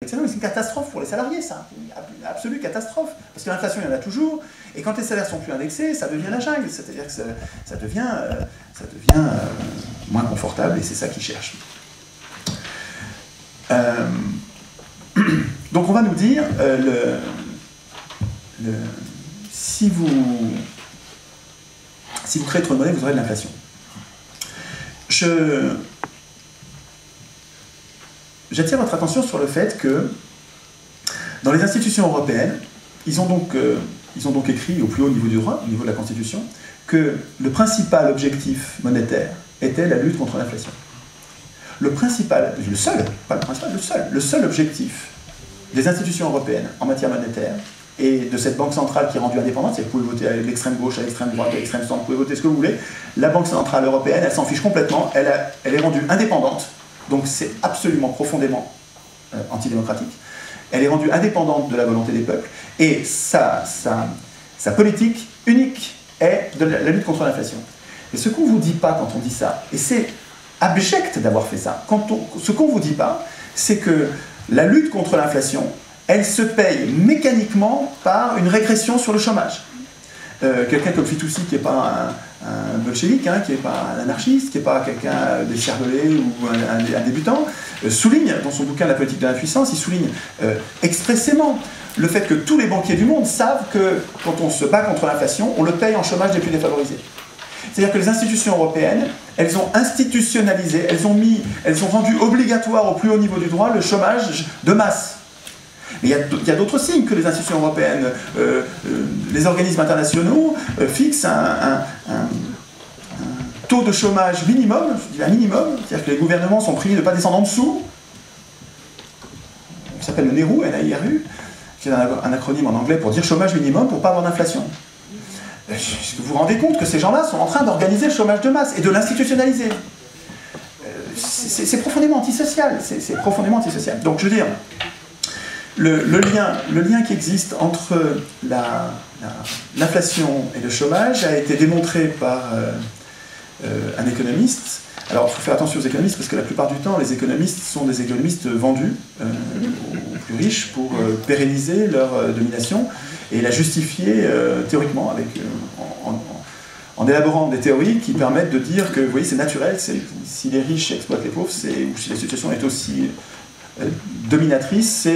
etc. C'est une catastrophe pour les salariés, ça. Une absolue catastrophe. Parce que l'inflation, il y en a toujours. Et quand les salaires sont plus indexés, ça devient la jungle. C'est-à-dire que ça devient moins confortable et c'est ça qu'ils cherchent. Donc on va nous dire, si vous créez trop de monnaie, vous aurez de l'inflation. J'attire votre attention sur le fait que dans les institutions européennes, ils ont donc écrit au plus haut niveau du droit, au niveau de la Constitution, que le principal objectif monétaire était la lutte contre l'inflation. Le seul objectif des institutions européennes en matière monétaire et de cette banque centrale qui est rendue indépendante, c'est que vous pouvez voter à l'extrême gauche, à l'extrême droite, à l'extrême centre, vous pouvez voter ce que vous voulez, la banque centrale européenne, elle s'en fiche complètement, elle est rendue indépendante, donc c'est absolument profondément antidémocratique, elle est rendue indépendante de la volonté des peuples, et sa politique unique est de la lutte contre l'inflation. Et ce qu'on ne vous dit pas quand on dit ça, et c'est abject d'avoir fait ça, ce qu'on ne vous dit pas, c'est que la lutte contre l'inflation, elle se paye mécaniquement par une régression sur le chômage. Quelqu'un comme Fitoussi, qui n'est pas un bolchevique, qui n'est pas un anarchiste, qui n'est pas quelqu'un d'écervelé ou un débutant, souligne dans son bouquin La politique de l'impuissance, il souligne expressément le fait que tous les banquiers du monde savent que quand on se bat contre l'inflation, on le paye en chômage des plus défavorisés. C'est-à-dire que les institutions européennes, elles ont institutionnalisé, elles ont rendu obligatoire au plus haut niveau du droit le chômage de masse. Mais il y a d'autres signes que les institutions européennes. Les organismes internationaux fixent un taux de chômage minimum, je dis un minimum, c'est-à-dire que les gouvernements sont priés de ne pas descendre en dessous. Ça s'appelle le NERU, N-A-I-R-U, qui est un acronyme en anglais pour dire chômage minimum pour ne pas avoir d'inflation. Est-ce que vous vous rendez compte que ces gens-là sont en train d'organiser le chômage de masse et de l'institutionnaliser? C'est profondément antisocial. C'est profondément antisocial. Donc je veux dire, le lien qui existe entre l'inflation et le chômage a été démontré par un économiste. Alors il faut faire attention aux économistes parce que la plupart du temps, les économistes sont des économistes vendus aux plus riches pour pérenniser leur domination et la justifier théoriquement en élaborant des théories qui permettent de dire que, vous voyez, c'est naturel, si les riches exploitent les pauvres, ou si la situation est aussi dominatrice,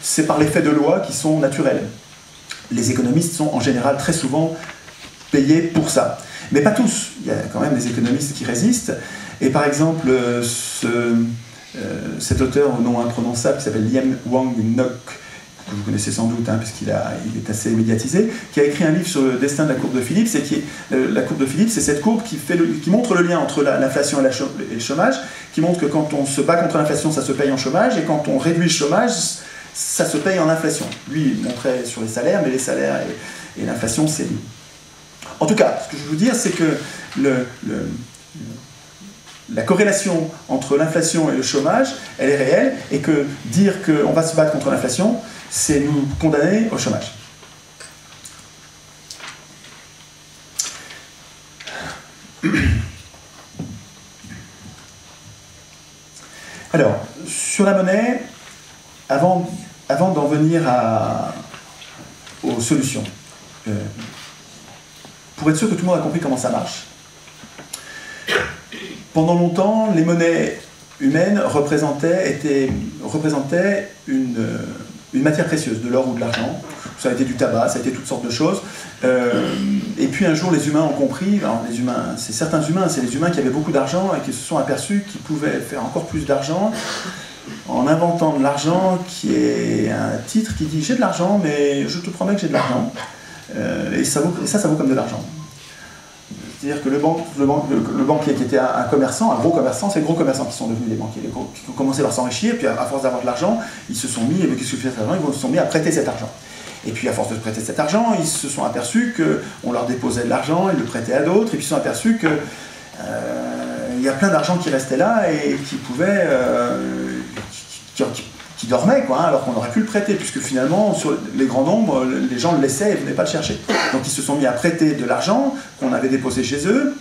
c'est par l'effet de loi qui sont naturels. Les économistes sont en général très souvent payés pour ça. Mais pas tous, il y a quand même des économistes qui résistent. Et par exemple, cet auteur au nom imprononçable qui s'appelle Liam Wang Nok, que vous connaissez sans doute, puisqu'il est assez médiatisé, qui a écrit un livre sur le destin de la courbe de Phillips, et la courbe de Phillips, c'est cette courbe qui montre le lien entre l'inflation et le chômage, qui montre que quand on se bat contre l'inflation, ça se paye en chômage, et quand on réduit le chômage, ça se paye en inflation. Lui, il montrait sur les salaires, mais les salaires et l'inflation, c'est lui. En tout cas, ce que je veux vous dire, c'est que la corrélation entre l'inflation et le chômage, elle est réelle, et que dire qu'on va se battre contre l'inflation, c'est nous condamner au chômage. Alors, sur la monnaie, avant d'en venir aux solutions, pour être sûr que tout le monde a compris comment ça marche, pendant longtemps, les monnaies humaines représentaient une matière précieuse, de l'or ou de l'argent. Ça a été du tabac, ça a été toutes sortes de choses. Et puis un jour, les humains ont compris, c'est certains humains, c'est les humains qui avaient beaucoup d'argent et qui se sont aperçus qu'ils pouvaient faire encore plus d'argent en inventant de l'argent qui est un titre qui dit « j'ai de l'argent, mais je te promets que j'ai de l'argent ». Et ça vaut comme de l'argent. C'est-à-dire que le banquier qui était un commerçant, un gros commerçant, c'est les gros commerçants qui sont devenus des banquiers, qui ont commencé par s'enrichir, puis à force d'avoir de l'argent, ils se sont mis, qu'est-ce que fait cet argent? Ils se sont mis à prêter cet argent. Et puis à force de prêter cet argent, ils se sont aperçus qu'on leur déposait de l'argent, ils le prêtaient à d'autres, et puis ils se sont aperçus qu'il y a plein d'argent qui restait là et qui pouvait... qui dormait, alors qu'on aurait pu le prêter, puisque finalement, sur les grands nombres, les gens le laissaient et ne venaient pas le chercher. Donc ils se sont mis à prêter de l'argent qu'on avait déposé chez eux,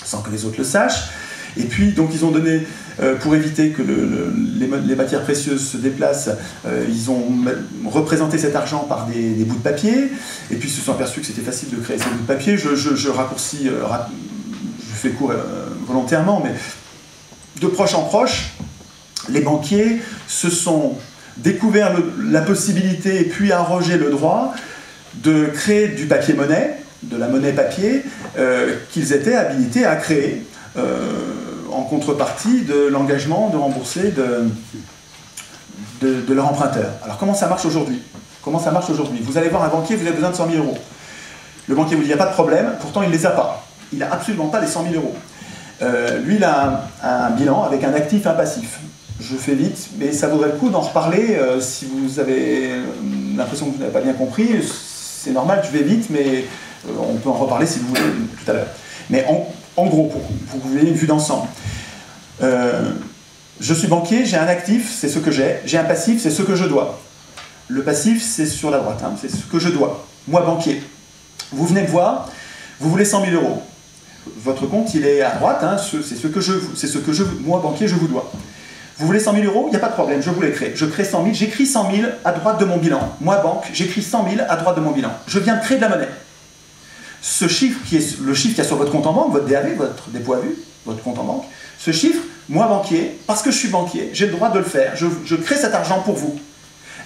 sans que les autres le sachent, et puis donc ils ont donné pour éviter que les matières précieuses se déplacent, ils ont représenté cet argent par des bouts de papier, et puis ils se sont aperçus que c'était facile de créer ces bouts de papier. Je raccourcis, je fais court volontairement, mais de proche en proche, les banquiers se sont découvert la possibilité et puis arrogé le droit de créer du papier-monnaie, de la monnaie papier, qu'ils étaient habilités à créer en contrepartie de l'engagement de rembourser de leur emprunteur. Alors comment ça marche aujourd'hui? Comment ça marche aujourd'hui? Vous allez voir un banquier, vous avez besoin de 100 000 euros. Le banquier vous dit, il n'y a pas de problème, pourtant il ne les a pas. Il n'a absolument pas les 100 000 euros. Lui, il a un bilan avec un actif et un passif. Je fais vite, mais ça vaudrait le coup d'en reparler si vous avez l'impression que vous n'avez pas bien compris. C'est normal, je vais vite, mais on peut en reparler si vous voulez tout à l'heure. Mais en gros, pour que vous ayez une vue d'ensemble. Je suis banquier, j'ai un actif, c'est ce que j'ai un passif, c'est ce que je dois. Le passif, c'est sur la droite, hein, c'est ce que je dois. Moi, banquier, vous venez me voir, vous voulez 100 000 euros. Votre compte, il est à droite, hein, c'est ce que je, moi, banquier, je vous dois. Vous voulez 100 000 euros? Il n'y a pas de problème, je vous les crée. Je crée 100 000, j'écris 100 000 à droite de mon bilan. Moi, banque, j'écris 100 000 à droite de mon bilan. Je viens de créer de la monnaie. Ce chiffre, qui est le chiffre qu'il y a sur votre compte en banque, votre DAV, votre dépôt à vue, votre compte en banque, ce chiffre, moi, banquier, parce que je suis banquier, j'ai le droit de le faire. Je crée cet argent pour vous.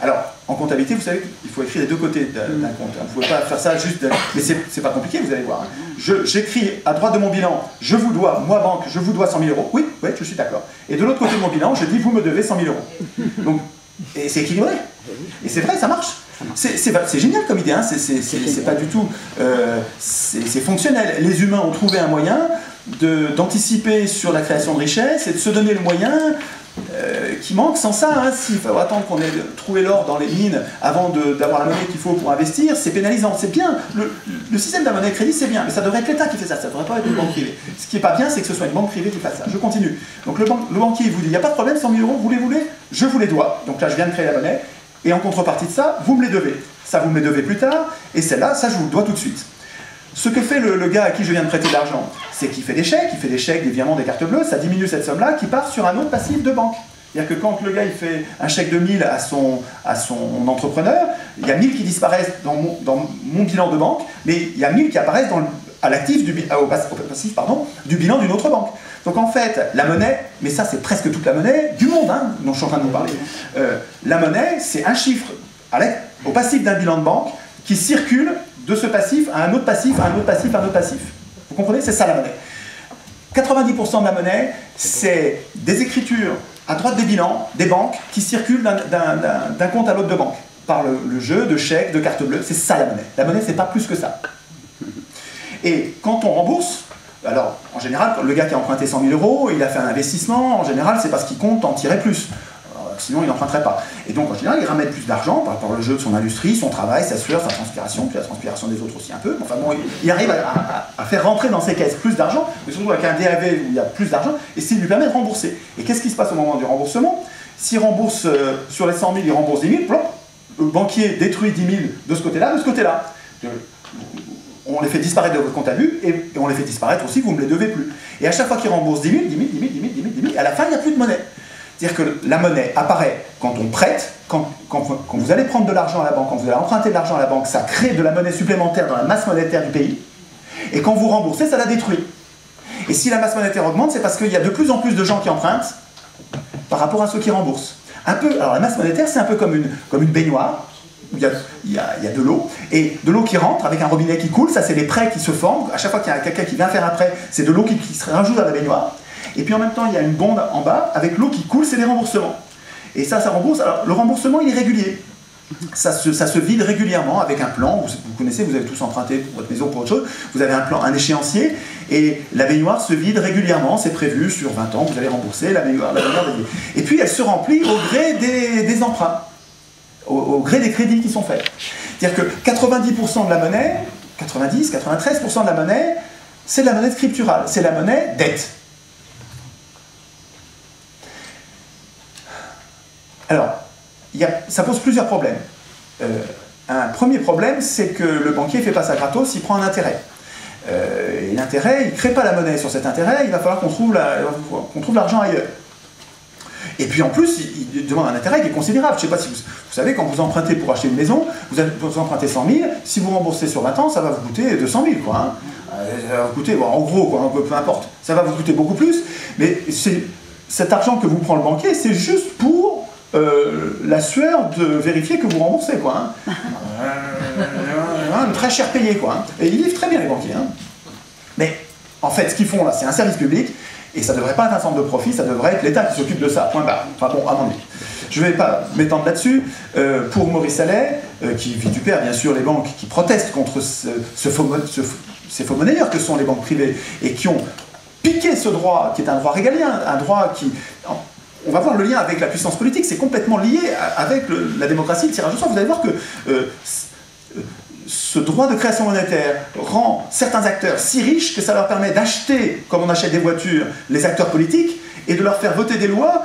Alors, en comptabilité, vous savez qu'il faut écrire les deux côtés d'un compte. Vous ne pouvez pas faire ça juste... Mais c'est pas compliqué, vous allez voir. J'écris à droite de mon bilan, je vous dois, moi banque, je vous dois 100 000 euros. Oui, je suis d'accord. Et de l'autre côté de mon bilan, je dis, vous me devez 100 000 euros. Donc, et c'est équilibré. Et c'est vrai, ça marche. C'est génial comme idée, hein. C'est pas du tout... c'est fonctionnel. Les humains ont trouvé un moyen d'anticiper sur la création de richesse et de se donner le moyen... qui manque. Sans ça, hein, s'il faut attendre qu'on ait trouvé l'or dans les mines avant d'avoir la monnaie qu'il faut pour investir, c'est pénalisant. C'est bien, le système de la monnaie crédit, c'est bien, mais ça devrait être l'État qui fait ça, ça ne devrait pas être une banque privée. Ce qui n'est pas bien, c'est que ce soit une banque privée qui fasse ça. Je continue. Donc le banquier vous dit, il n'y a pas de problème, 100 000 euros, vous les voulez? Je vous les dois. Donc là, je viens de créer la monnaie, et en contrepartie de ça, vous me les devez. Ça, vous me les devez plus tard, et celle-là, ça, je vous le dois tout de suite. Ce que fait le gars à qui je viens de prêter de l'argent, c'est qu'il fait des chèques, des virements, des cartes bleues, ça diminue cette somme-là qui part sur un autre passif de banque. C'est-à-dire que quand le gars il fait un chèque de 1000 à son entrepreneur, il y a 1000 qui disparaissent dans mon bilan de banque, mais il y a 1000 qui apparaissent à l'actif au passif du bilan d'une autre banque. Donc en fait, la monnaie, mais ça c'est presque toute la monnaie du monde, hein, dont je suis en train de vous parler. La monnaie, c'est un chiffre au passif d'un bilan de banque qui circule de ce passif à un autre passif, à un autre passif, à un autre passif. Vous comprenez? C'est ça la monnaie. 90% de la monnaie, c'est des écritures à droite des bilans, des banques, qui circulent d'un compte à l'autre de banque, par le jeu de chèques, de cartes bleues. C'est ça la monnaie. La monnaie, c'est pas plus que ça. Et quand on rembourse, alors en général, le gars qui a emprunté 100 000 euros, il a fait un investissement, en général, c'est parce qu'il compte en tirer plus. Sinon il n'emprunterait pas. Et donc en général il ramène plus d'argent par rapport au jeu de son industrie, son travail, sa sueur, sa transpiration, puis la transpiration des autres aussi un peu. Enfin bon, il arrive à faire rentrer dans ses caisses plus d'argent, mais surtout avec un DAV où il y a plus d'argent, et ce qui lui permet de rembourser. Et qu'est-ce qui se passe au moment du remboursement? S'il rembourse sur les 100 000, il rembourse 10 000, plop, le banquier détruit 10 000 de ce côté-là, de ce côté-là. On les fait disparaître de votre compte à vue, et on les fait disparaître aussi, vous ne me les devez plus. Et à chaque fois qu'il rembourse 10 000, 10 000, 10 000, 10 000, 10 000, 10 000, à la fin il n'y a plus de monnaie. C'est-à-dire que la monnaie apparaît quand on prête, quand vous allez prendre de l'argent à la banque, quand vous allez emprunter de l'argent à la banque, ça crée de la monnaie supplémentaire dans la masse monétaire du pays, et quand vous remboursez, ça la détruit. Et si la masse monétaire augmente, c'est parce qu'il y a de plus en plus de gens qui empruntent par rapport à ceux qui remboursent. Alors la masse monétaire, c'est un peu comme une baignoire, où il y a de l'eau, et de l'eau qui rentre avec un robinet qui coule, ça c'est les prêts qui se forment. À chaque fois qu'il y a quelqu'un qui vient faire un prêt, c'est de l'eau qui se rajoute à la baignoire. Et puis en même temps, il y a une bonde en bas, avec l'eau qui coule, c'est les remboursements. Et ça rembourse. Alors le remboursement, il est régulier. Ça se vide régulièrement avec un plan. Vous connaissez, vous avez tous emprunté pour votre maison, pour autre chose. Vous avez un plan, un échéancier, et la baignoire se vide régulièrement. C'est prévu sur 20 ans, vous allez rembourser la baignoire. Et puis elle se remplit au gré des emprunts, au gré des crédits qui sont faits. C'est-à-dire que 90% de la monnaie, 93% de la monnaie, c'est de la monnaie scripturale, c'est la monnaie dette. Alors, ça pose plusieurs problèmes. Un premier problème, c'est que le banquier ne fait pas ça gratos, il prend un intérêt. Et l'intérêt, il ne crée pas la monnaie sur cet intérêt, il va falloir qu'on trouve l'argent ailleurs. Et puis en plus, il demande un intérêt qui est considérable. Je ne sais pas si vous savez, quand vous empruntez pour acheter une maison, vous empruntez 100 000, si vous remboursez sur 20 ans, ça va vous coûter 200 000, quoi. Hein. Ça va vous coûter, bon, en gros, quoi, peu importe, ça va vous coûter beaucoup plus, mais cet argent que vous prend le banquier, c'est juste pour la sueur de vérifier que vous remboursez, quoi. Hein. Très cher payé, quoi. Hein. Et ils vivent très bien, les banquiers. Hein. Mais en fait, ce qu'ils font là, c'est un service public, et ça ne devrait pas être un centre de profit, ça devrait être l'État qui s'occupe de ça, point barre. Enfin bon, à mon avis. Je ne vais pas m'étendre là-dessus. Pour Maurice Allais, qui vitupère bien sûr les banques qui protestent contre ces faux monnayeurs que sont les banques privées, et qui ont piqué ce droit, qui est un droit régalien, un droit qui... On va voir le lien avec la puissance politique, c'est complètement lié avec la démocratie, le tirage au sort. Vous allez voir que ce droit de création monétaire rend certains acteurs si riches que ça leur permet d'acheter, comme on achète des voitures, les acteurs politiques, et de leur faire voter des lois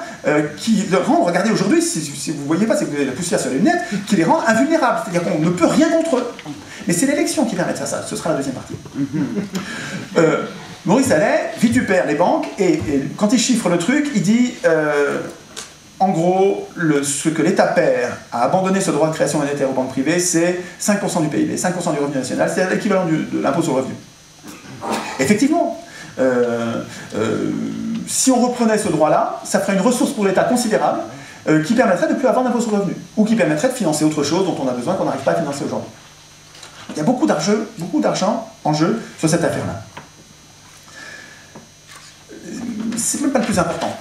qui leur rendent, regardez aujourd'hui, si vous ne voyez pas, c'est que vous avez la poussière sur les lunettes, qui les rend invulnérables, c'est-à-dire qu'on ne peut rien contre eux. Mais c'est l'élection qui permet de faire ça, ce sera la deuxième partie. Maurice Allais vitupère les banques, et quand il chiffre le truc, il dit... en gros, ce que l'État perd à abandonner ce droit de création monétaire aux banques privées, c'est 5% du PIB, 5% du revenu national, c'est l'équivalent de l'impôt sur le revenu. Effectivement, si on reprenait ce droit-là, ça ferait une ressource pour l'État considérable qui permettrait de ne plus avoir d'impôt sur le revenu, ou qui permettrait de financer autre chose dont on a besoin qu'on n'arrive pas à financer aujourd'hui. Il y a beaucoup d'argent en jeu sur cette affaire-là. C'est même pas le plus important.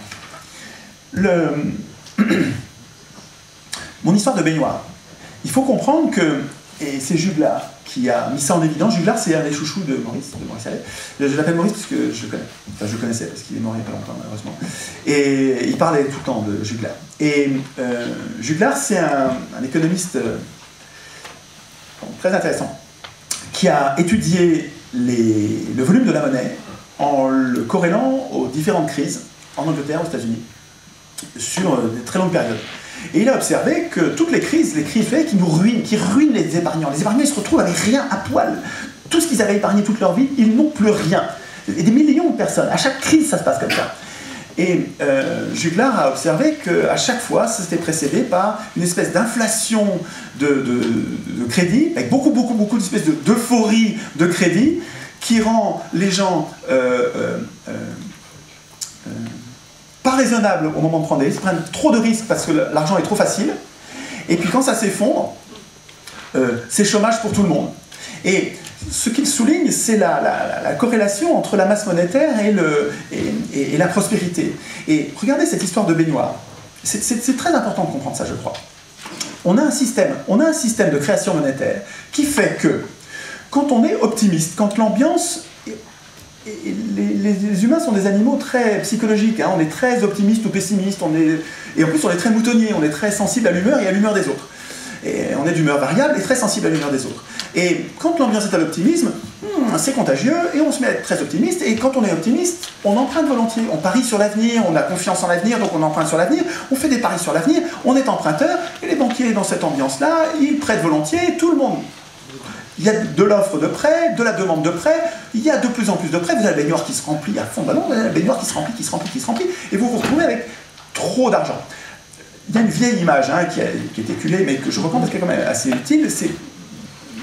Mon histoire de baignoire. Il faut comprendre que, et c'est Juglar qui a mis ça en évidence, Juglar c'est un des chouchous de Maurice Allais. Je l'appelle Maurice parce que je le connais. Enfin, je le connaissais parce qu'il est mort il n'y a pas longtemps, malheureusement. Et il parlait tout le temps de Juglar. Et Juglar, c'est un économiste très intéressant qui a étudié le volume de la monnaie en le corrélant aux différentes crises en Angleterre, aux États-Unis, sur des très longues périodes. Et il a observé que toutes les crises qui nous ruinent, qui ruinent les épargnants. Les épargnants, ils se retrouvent avec rien à poil. Tout ce qu'ils avaient épargné toute leur vie, ils n'ont plus rien. Et des millions de personnes. À chaque crise, ça se passe comme ça. Et Juglar a observé qu'à chaque fois, ça s'était précédé par une espèce d'inflation de crédit, avec beaucoup d'espèces d'euphorie de crédit, qui rend les gens pas raisonnables au moment de prendre des risques, ils prennent trop de risques parce que l'argent est trop facile, et puis quand ça s'effondre, c'est chômage pour tout le monde. Et ce qu'il souligne, c'est la corrélation entre la masse monétaire et la prospérité. Et regardez cette histoire de baignoire. C'est très important de comprendre ça, je crois. On a un système de création monétaire qui fait que, quand on est optimiste, quand l'ambiance... Les humains sont des animaux très psychologiques, hein. On est très optimistes ou pessimistes, et en plus on est très moutonniers, on est très sensible à l'humeur et à l'humeur des autres. Et on est d'humeur variable et très sensible à l'humeur des autres. Et quand l'ambiance est à l'optimisme, c'est contagieux et on se met à être très optimiste, et quand on est optimiste, on emprunte volontiers, on parie sur l'avenir, on a confiance en l'avenir, donc on emprunte sur l'avenir, on fait des paris sur l'avenir, on est emprunteur, et les banquiers dans cette ambiance-là, ils prêtent volontiers, tout le monde... Il y a de l'offre de prêt, de la demande de prêt, il y a de plus en plus de prêts, vous avez la baignoire qui se remplit à fond de ballon, vous avez la baignoire qui se remplit, et vous vous retrouvez avec trop d'argent. Il y a une vieille image qui est éculée, mais que je reprends parce qu'elle est quand même assez utile, c'est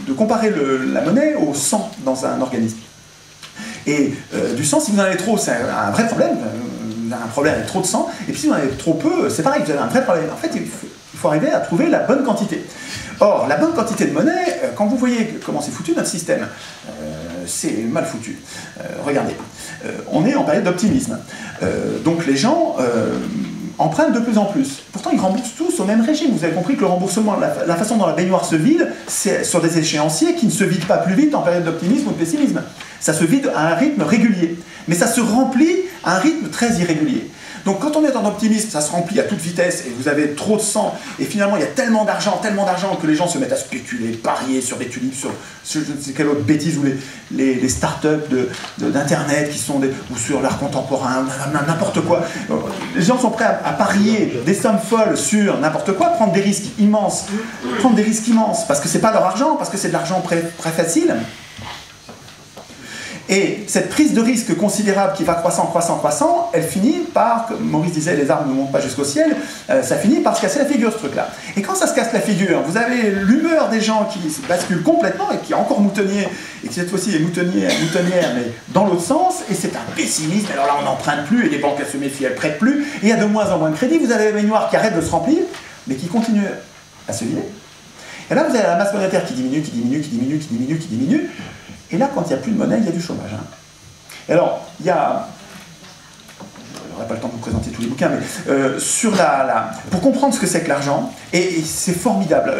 de comparer la monnaie au sang dans un organisme. Et du sang, si vous en avez trop, c'est un vrai problème, vous avez un problème avec trop de sang, et puis si vous en avez trop peu, c'est pareil, vous avez un vrai problème. En fait, il faut arriver à trouver la bonne quantité. Or, la bonne quantité de monnaie, quand vous voyez comment c'est foutu notre système, c'est mal foutu. Regardez, on est en période d'optimisme. Donc les gens empruntent de plus en plus. Pourtant, ils remboursent tous au même régime. Vous avez compris que le remboursement, la façon dont la baignoire se vide, c'est sur des échéanciers qui ne se vident pas plus vite en période d'optimisme ou de pessimisme. Ça se vide à un rythme régulier. Mais ça se remplit à un rythme très irrégulier. Donc quand on est en optimisme, ça se remplit à toute vitesse et vous avez trop de sang, et finalement il y a tellement d'argent que les gens se mettent à spéculer, parier sur des tulipes, sur je ne sais quelle autre bêtise, ou les start-up d'internet qui sont ou sur l'art contemporain, n'importe quoi. Les gens sont prêts à parier des sommes folles sur n'importe quoi, prendre des risques immenses, parce que c'est pas leur argent, parce que c'est de l'argent très facile. Et cette prise de risque considérable qui va croissant, elle finit par, comme Maurice disait, les arbres ne montent pas jusqu'au ciel, ça finit par se casser la figure, ce truc-là. Et quand ça se casse la figure, vous avez l'humeur des gens qui se bascule complètement et qui est encore moutonnier, et qui cette fois-ci est moutonnière, mais dans l'autre sens, et c'est un pessimisme, alors là on n'emprunte plus, et les banques elles se méfient, elles ne prêtent plus, et il y a de moins en moins de crédits, vous avez la baignoire qui arrête de se remplir, mais qui continue à se vider. Et là, vous avez la masse monétaire qui diminue, et là, quand il n'y a plus de monnaie, il y a du chômage. Hein. Et alors, il y a... Je n'aurai pas le temps de vous présenter tous les bouquins, mais sur pour comprendre ce que c'est que l'argent, et c'est formidable,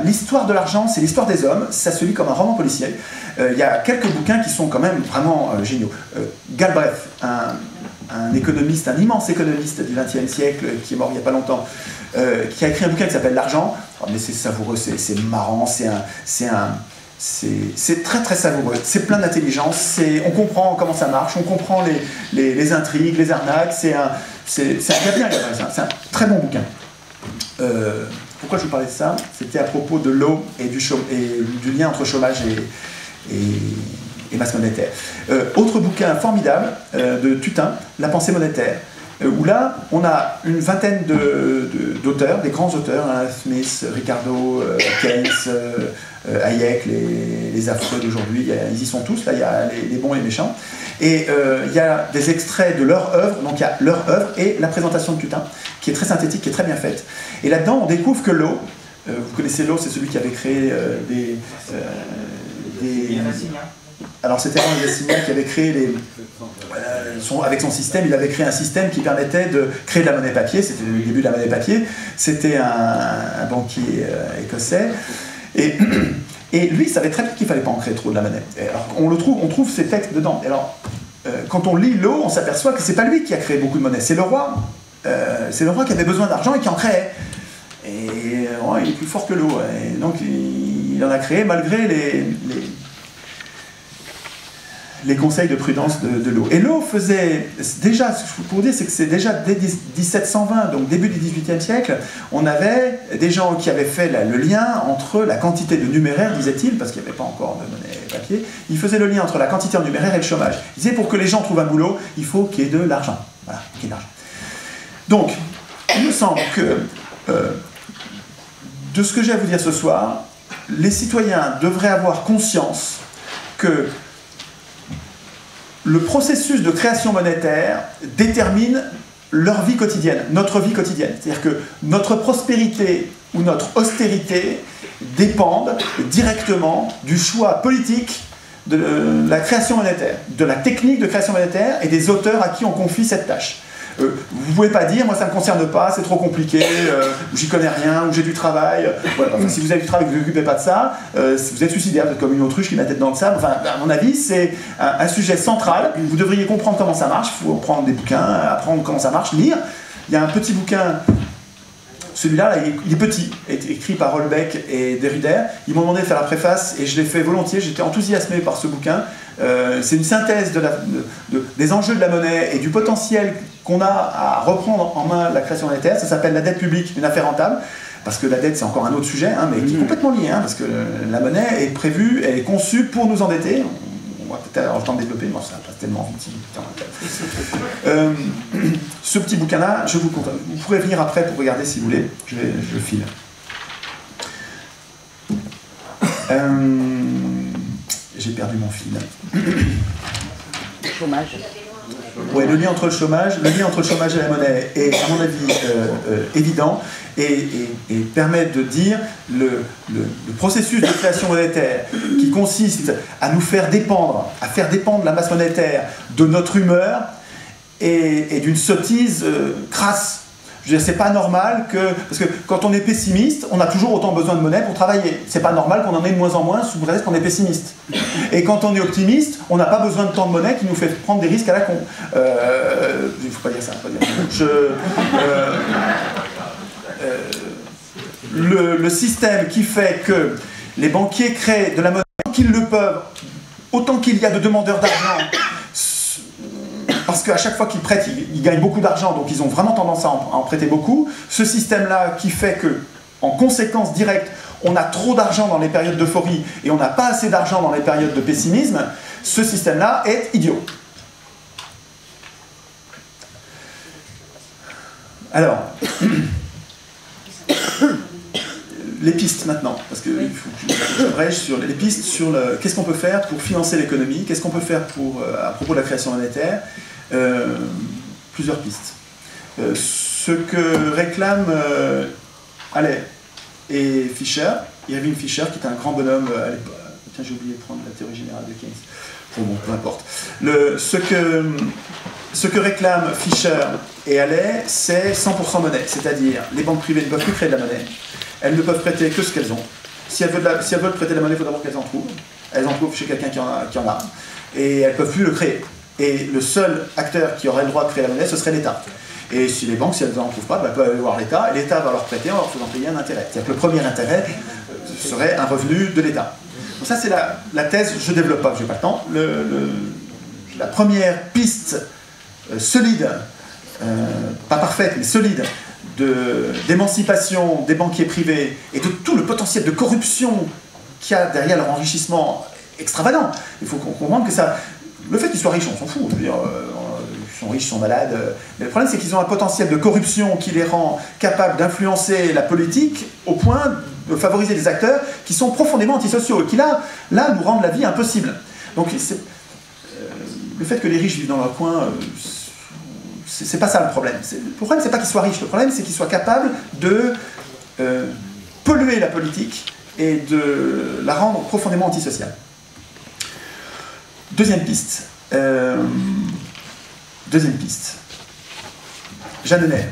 l'histoire de l'argent, c'est l'histoire des hommes, ça se lit comme un roman policier. Il y a quelques bouquins qui sont quand même vraiment géniaux. Galbraith, un économiste, un immense économiste du XXe siècle, qui est mort il n'y a pas longtemps, qui a écrit un bouquin qui s'appelle L'Argent. Oh, mais c'est savoureux, c'est marrant, c'est très très savoureux, c'est plein d'intelligence, on comprend comment ça marche, on comprend les intrigues, les arnaques, c'est un très bon bouquin. Pourquoi je vous parlais de ça? C'était à propos de l'eau et du lien entre chômage et masse monétaire. Autre bouquin formidable de Tutin, La pensée monétaire, où là, on a une vingtaine d'auteurs, des grands auteurs, hein, Smith, Ricardo, Keynes, Hayek, les affreux d'aujourd'hui, ils y sont tous, là, il y a les bons et les méchants. Et il y a des extraits de leur œuvre, donc il y a leur œuvre et la présentation de Tutin, qui est très synthétique, qui est très bien faite. Et là-dedans, on découvre que Law, vous connaissez Law, c'est celui qui avait créé alors c'était Henri Lessignac qui avait créé avec son système, il avait créé un système qui permettait de créer de la monnaie papier, c'était le début de la monnaie papier, c'était un banquier écossais, et lui il savait très bien qu'il ne fallait pas en créer trop de la monnaie. Et alors, on trouve ces textes dedans. Et alors, quand on lit Law, on s'aperçoit que c'est pas lui qui a créé beaucoup de monnaie, c'est le roi. C'est le roi qui avait besoin d'argent et qui en créait. Et il est plus fort que Law. Et donc il en a créé malgré les conseils de prudence de Law. Et Law faisait déjà, ce que je peux vous dire, c'est que c'est déjà dès 1720, donc début du XVIIIe siècle, on avait des gens qui avaient fait le lien entre la quantité de numéraire, disait-il, parce qu'il n'y avait pas encore de monnaie papier, il faisait le lien entre la quantité en numéraire et le chômage. Il disait, pour que les gens trouvent un boulot, il faut qu'il y ait de l'argent. Voilà, qu'il y ait de l'argent. Donc, il me semble que, de ce que j'ai à vous dire ce soir, les citoyens devraient avoir conscience que le processus de création monétaire détermine leur vie quotidienne, notre vie quotidienne. C'est-à-dire que notre prospérité ou notre austérité dépendent directement du choix politique de la création monétaire, de la technique de création monétaire et des auteurs à qui on confie cette tâche. Vous ne pouvez pas dire, moi ça ne me concerne pas, c'est trop compliqué, j'y connais rien, ou j'ai du travail. Voilà. Enfin, si vous avez du travail, vous ne vous occupez pas de ça, vous êtes suicidaire, vous êtes comme une autruche qui met la tête dans le sable. Enfin, à mon avis, c'est un sujet central. Vous devriez comprendre comment ça marche, il faut prendre des bouquins, apprendre comment ça marche, lire. Il y a un petit bouquin, celui-là, il est petit, écrit par Holbeck et Derrida. Ils m'ont demandé de faire la préface et je l'ai fait volontiers, j'étais enthousiasmé par ce bouquin. C'est une synthèse des enjeux de la monnaie et du potentiel qu'on a à reprendre en main la création monétaire. Ça s'appelle La dette publique, une affaire rentable, parce que la dette c'est encore un autre sujet, hein, mais qui est complètement lié, hein, parce que la monnaie est prévue, elle est conçue pour nous endetter. On va peut-être avoir le temps de développer, mais ça passe tellement vite. Ce petit bouquin-là, je vous compte. Vous pourrez venir après pour regarder si vous voulez. Je file. J'ai perdu mon fil. Chômage. Oui, le lien entre le chômage et la monnaie est, à mon avis, évident et permet de dire le processus de création monétaire qui consiste à nous faire dépendre, la masse monétaire de notre humeur et d'une sottise crasse. Je veux dire, c'est pas normal parce que quand on est pessimiste, on a toujours autant besoin de monnaie pour travailler. C'est pas normal qu'on en ait de moins en moins sous prétexte qu'on est pessimiste. Et quand on est optimiste, on n'a pas besoin de tant de monnaie qui nous fait prendre des risques à la con. Il faut pas dire ça, le système qui fait que les banquiers créent de la monnaie tant qu'ils le peuvent, autant qu'il y a de demandeurs d'argent, parce qu'à chaque fois qu'ils prêtent, ils gagnent beaucoup d'argent, donc ils ont vraiment tendance à en prêter beaucoup. Ce système-là qui fait que, en conséquence directe, on a trop d'argent dans les périodes d'euphorie et on n'a pas assez d'argent dans les périodes de pessimisme, ce système-là est idiot. Alors, les pistes maintenant, parce que il faut que j'abrège sur les pistes sur qu'est-ce qu'on peut faire pour financer l'économie, qu'est-ce qu'on peut faire à propos de la création monétaire, plusieurs pistes. Ce que réclament Halley et Fisher, Irving Fisher, qui est un grand bonhomme à l'époque. Tiens, j'ai oublié de prendre la théorie générale de Keynes. Bon, peu importe. Ce que réclament Fisher et Halley, c'est 100% monnaie, c'est-à-dire les banques privées ne peuvent plus créer de la monnaie. Elles ne peuvent prêter que ce qu'elles ont. Si elles veulent prêter de la monnaie, il faut d'abord qu'elles en trouvent. Elles en trouvent chez quelqu'un qui en a. Et elles ne peuvent plus le créer. Et le seul acteur qui aurait le droit de créer la monnaie, ce serait l'État. Et si les banques, si elles n'en trouvent pas, elles peuvent aller voir l'État, et l'État va leur prêter en leur faisant payer un intérêt. C'est-à-dire que le premier intérêt serait un revenu de l'État. Donc ça, c'est la thèse, je ne développe pas, je n'ai pas le temps. La première piste solide, pas parfaite, mais solide, d'émancipation des banquiers privés et de tout le potentiel de corruption qu'il y a derrière leur enrichissement extravagant. Il faut qu'on comprenne que ça... Le fait qu'ils soient riches, on s'en fout. Je veux dire, ils sont riches, ils sont malades. Mais le problème, c'est qu'ils ont un potentiel de corruption qui les rend capables d'influencer la politique au point de favoriser des acteurs qui sont profondément antisociaux et qui, là nous rendent la vie impossible. Donc, le fait que les riches vivent dans leur coin... c'est pas ça le problème. Le problème, c'est pas qu'ils soient riches. Le problème, c'est qu'ils soient capables de polluer la politique et de la rendre profondément antisociale. Deuxième piste. Jeanneney,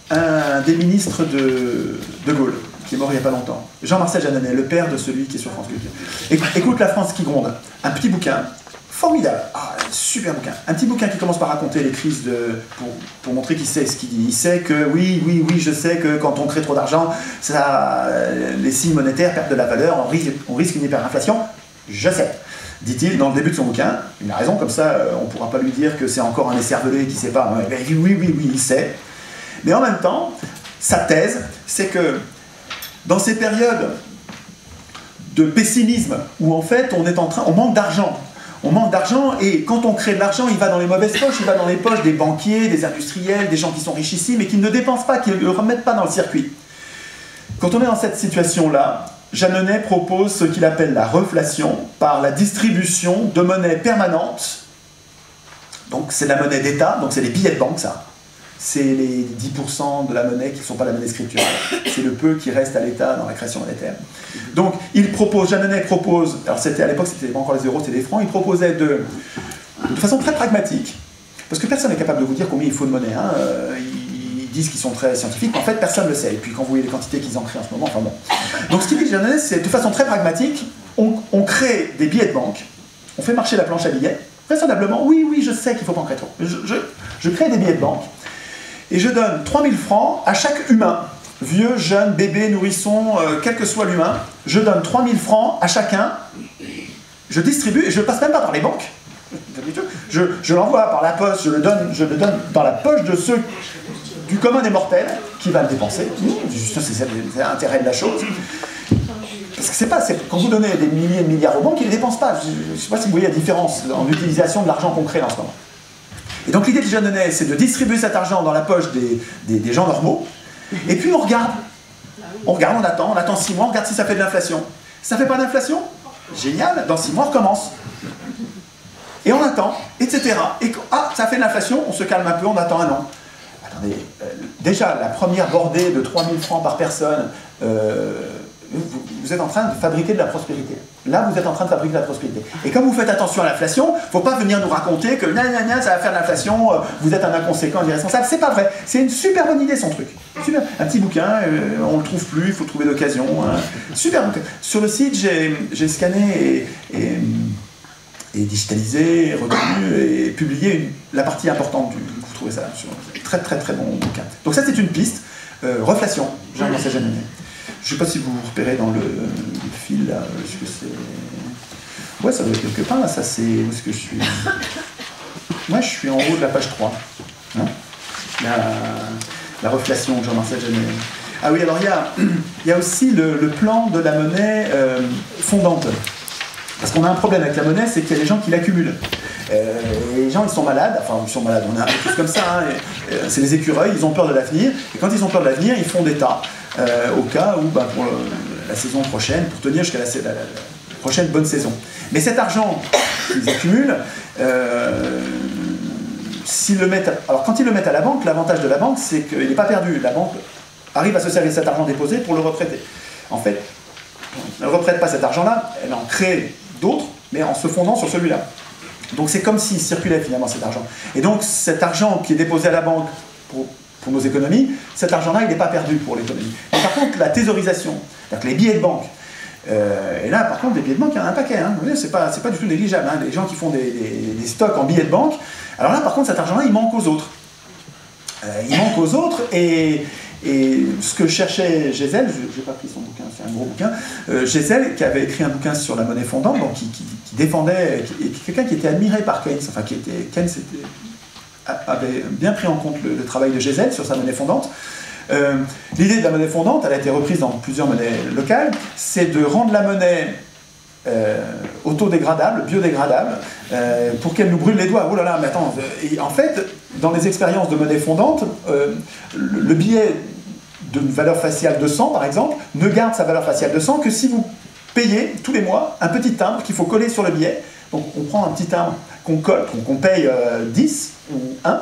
un des ministres de Gaulle, qui est mort il n'y a pas longtemps. Jean-Marcel Jeanneney, le père de celui qui est sur France Culture. Écoute La France qui gronde. Un petit bouquin. Formidable, super bouquin. Un petit bouquin qui commence par raconter les crises pour montrer qu'il sait ce qu'il dit. Il sait que oui, je sais que quand on crée trop d'argent, les signes monétaires perdent de la valeur, on risque une hyperinflation. Je sais, dit-il dans le début de son bouquin. Il a raison, comme ça on ne pourra pas lui dire que c'est encore un écervelé qui ne sait pas. Oui, il sait. Mais en même temps, sa thèse, c'est que dans ces périodes de pessimisme où en fait on manque d'argent. On manque d'argent et quand on crée de l'argent, il va dans les mauvaises poches, il va dans les poches des banquiers, des industriels, des gens qui sont richissimes et qui ne dépensent pas, qui ne le remettent pas dans le circuit. Quand on est dans cette situation-là, Jeanneney propose ce qu'il appelle la reflation par la distribution de monnaie permanente. Donc c'est la monnaie d'État, donc c'est les billets de banque ça. C'est les 10% de la monnaie qui ne sont pas la monnaie scripturale. C'est le peu qui reste à l'État dans la création monétaire. Donc, Jeanneney propose, alors à l'époque c'était pas encore les euros, c'était des francs, il proposait de façon très pragmatique, parce que personne n'est capable de vous dire combien il faut de monnaie. Hein, ils disent qu'ils sont très scientifiques, mais en fait personne ne le sait. Et puis quand vous voyez les quantités qu'ils en créent en ce moment, enfin bon. Donc ce qu'il dit Jeanneney, c'est de façon très pragmatique, on crée des billets de banque, on fait marcher la planche à billets, raisonnablement, oui, je sais qu'il ne faut pas en créer trop. Je crée des billets de banque, et je donne 3000 francs à chaque humain. Vieux, jeune, bébé, nourrisson, quel que soit l'humain, je donne 3000 francs à chacun, je distribue, et je ne passe même pas par les banques. Je l'envoie par la poste, je le donne dans la poche de ceux du commun des mortels qui va le dépenser. C'est l'intérêt de la chose. Parce que quand vous donnez des milliers de milliards aux banques, ils ne les dépensent pas. Je ne sais pas si vous voyez la différence en utilisation de l'argent qu'on crée en ce moment. Et donc l'idée de Jeanneney, c'est de distribuer cet argent dans la poche des gens normaux. Et puis on regarde, on attend 6 mois, on regarde si ça fait de l'inflation. Ça fait pas d'inflation? Génial, dans 6 mois on recommence. Et on attend, etc. Et ça fait de l'inflation, on se calme un peu, on attend un an. Attendez, déjà la première bordée de 3000 francs par personne, vous êtes en train de fabriquer de la prospérité. Là, vous êtes en train de fabriquer de la prospérité. Et comme vous faites attention à l'inflation, il ne faut pas venir nous raconter que ça va faire de l'inflation, vous êtes un inconséquent, un irresponsable. C'est pas vrai. C'est une super bonne idée, son truc. Super. Un petit bouquin, on ne le trouve plus, il faut trouver l'occasion. Super bouquin. Sur le site, j'ai scanné et digitalisé, retenu et publié la partie importante vous trouvez ça sur très très très bon bouquin. Donc ça, c'est une piste. Reflation, Jean-Marcel Jeanneney. Je ne sais pas si vous repérez dans le fil, là, est-ce que c'est... Ouais, ça doit être quelque part, là, ça c'est... Où est-ce que je suis? Moi, je suis en haut de la page 3. Hein, la reflation de Jean-Marcel Jeanneney. Ah oui, alors il y a aussi le plan de la monnaie fondante. Parce qu'on a un problème avec la monnaie, c'est qu'il y a des gens qui l'accumulent. Les gens, ils sont malades, enfin, ils sont malades, on a un peu comme ça, hein, c'est les écureuils, ils ont peur de l'avenir, et quand ils ont peur de l'avenir, ils font des tas, au cas où, pour la saison prochaine, pour tenir jusqu'à la prochaine bonne saison. Mais cet argent qu'ils accumulent, alors quand ils le mettent à la banque, l'avantage de la banque, c'est qu'il n'est pas perdu. La banque arrive à se servir de cet argent déposé pour le reprêter. En fait, elle ne reprête pas cet argent-là, elle en crée d'autres, mais en se fondant sur celui-là. Donc c'est comme s'il circulait finalement cet argent. Et donc cet argent qui est déposé à la banque pour nos économies, cet argent-là, il n'est pas perdu pour l'économie. Mais par contre, la thésaurisation, c'est-à-dire que les billets de banque, et là, par contre, les billets de banque, il y en a un paquet. Hein. C'est pas du tout négligeable. Hein. Les gens qui font des stocks en billets de banque, alors là, par contre, cet argent-là, il manque aux autres. Il manque aux autres, et ce que cherchait Gesell, je n'ai pas pris son bouquin, c'est un gros bouquin, Gesell, qui avait écrit un bouquin sur la monnaie fondante, donc qui défendait, quelqu'un qui était admiré par Keynes, enfin Keynes avait bien pris en compte le travail de Gesell sur sa monnaie fondante. L'idée de la monnaie fondante, elle a été reprise dans plusieurs monnaies locales, c'est de rendre la monnaie autodégradable, biodégradable, pour qu'elle nous brûle les doigts. Oh là là, mais attends, et en fait, dans les expériences de monnaie fondante, le billet d'une valeur faciale de 100, par exemple, ne garde sa valeur faciale de 100 que si vous payez tous les mois un petit timbre qu'il faut coller sur le billet. Donc on prend un petit timbre qu'on colle, qu'on paye 10 ou 1,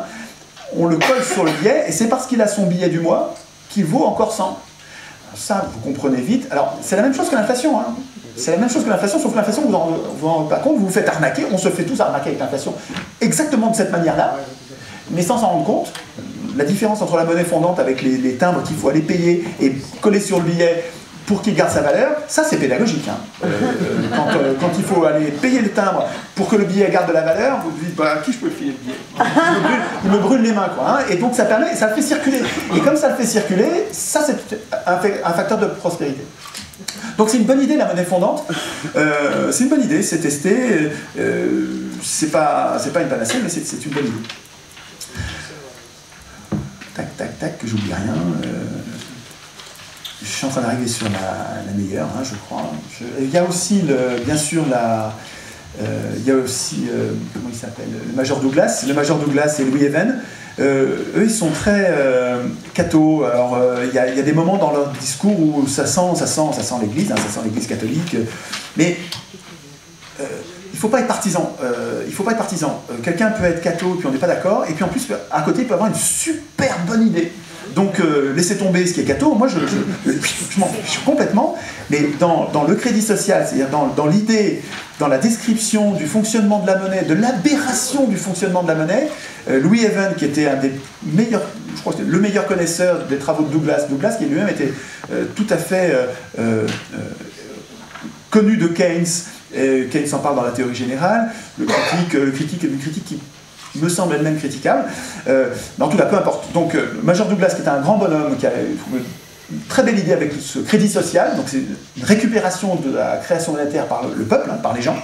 on le colle sur le billet, et c'est parce qu'il a son billet du mois qu'il vaut encore 100. Ça, vous comprenez vite. Alors, c'est la même chose que l'inflation. Hein. C'est la même chose que l'inflation, sauf que l'inflation, vous vous en rendez pas compte, vous vous faites arnaquer, on se fait tous arnaquer avec l'inflation. Exactement de cette manière-là, mais sans s'en rendre compte. La différence entre la monnaie fondante avec les timbres qu'il faut aller payer et coller sur le billet pour qu'il garde sa valeur, ça c'est pédagogique. Hein. Quand il faut aller payer le timbre pour que le billet garde de la valeur, vous vous dites, à qui je peux le filer le billet? Il me brûle les mains, quoi. Hein. Et donc ça le fait circuler. Et comme ça le fait circuler, ça c'est un facteur de prospérité. Donc c'est une bonne idée la monnaie fondante, c'est une bonne idée, c'est testé, c'est pas une panacée, mais c'est une bonne idée. Tac, tac, tac, que j'oublie rien. Je suis en train d'arriver sur la meilleure, hein, je crois. Il y a aussi, bien sûr, il y a aussi, comment il s'appelle, le Major Douglas. Le Major Douglas et Louis Even. Eux, ils sont très cathos. Alors, il y a des moments dans leur discours où ça sent l'Église, hein, ça sent l'Église catholique. Mais il ne faut pas être partisan. Quelqu'un peut être catho, puis on n'est pas d'accord, et puis en plus, à côté, il peut avoir une super bonne idée. Donc, laissez tomber ce qui est catho. Moi, je m'en fiche complètement. Mais dans le crédit social, c'est-à-dire dans l'idée, dans la description du fonctionnement de la monnaie, de l'aberration du fonctionnement de la monnaie, Louis Even, qui était un des meilleurs, je crois que c'était le meilleur connaisseur des travaux de Douglas qui lui-même était tout à fait connu de Keynes. Keynes en parle dans la théorie générale, le critique qui me semble elle-même critiquable. Mais en tout cas, peu importe. Donc, Major Douglas, qui était un grand bonhomme, qui a une très belle idée avec ce crédit social, donc c'est une récupération de la création monétaire par le peuple, hein, par les gens.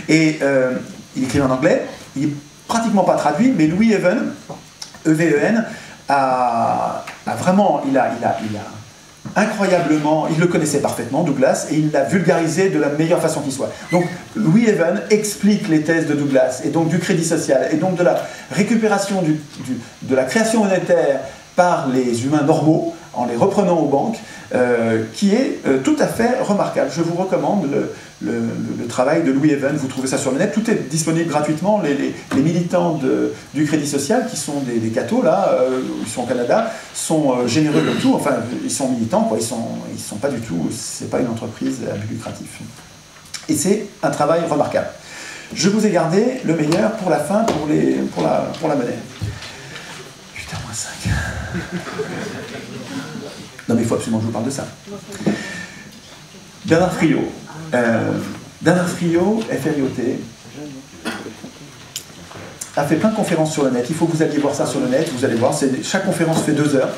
Et il écrit en anglais, il n'est pratiquement pas traduit, mais Louis Even, E-V-E-N, a vraiment, il a incroyablement, il le connaissait parfaitement, Douglas, et il l'a vulgarisé de la meilleure façon qui soit. Donc, Louis Even explique les thèses de Douglas, et donc du crédit social, et donc de la récupération de la création monétaire par les humains normaux, en les reprenant aux banques, qui est tout à fait remarquable. Je vous recommande le travail de Louis Even, vous trouvez ça sur le net, tout est disponible gratuitement. Les militants du Crédit Social, qui sont des cathos, là, ils sont au Canada, sont généreux comme tout, enfin, ils sont militants, quoi, ils sont pas du tout, c'est pas une entreprise à but lucratif. Et c'est un travail remarquable. Je vous ai gardé le meilleur pour la fin, pour la monnaie. Putain, moins 5. Non mais il faut absolument que je vous parle de ça. Bernard Friot. Bernard Friot, FRIOT, a fait plein de conférences sur le net. Il faut que vous alliez voir ça sur le net, vous allez voir, chaque conférence fait 2 heures.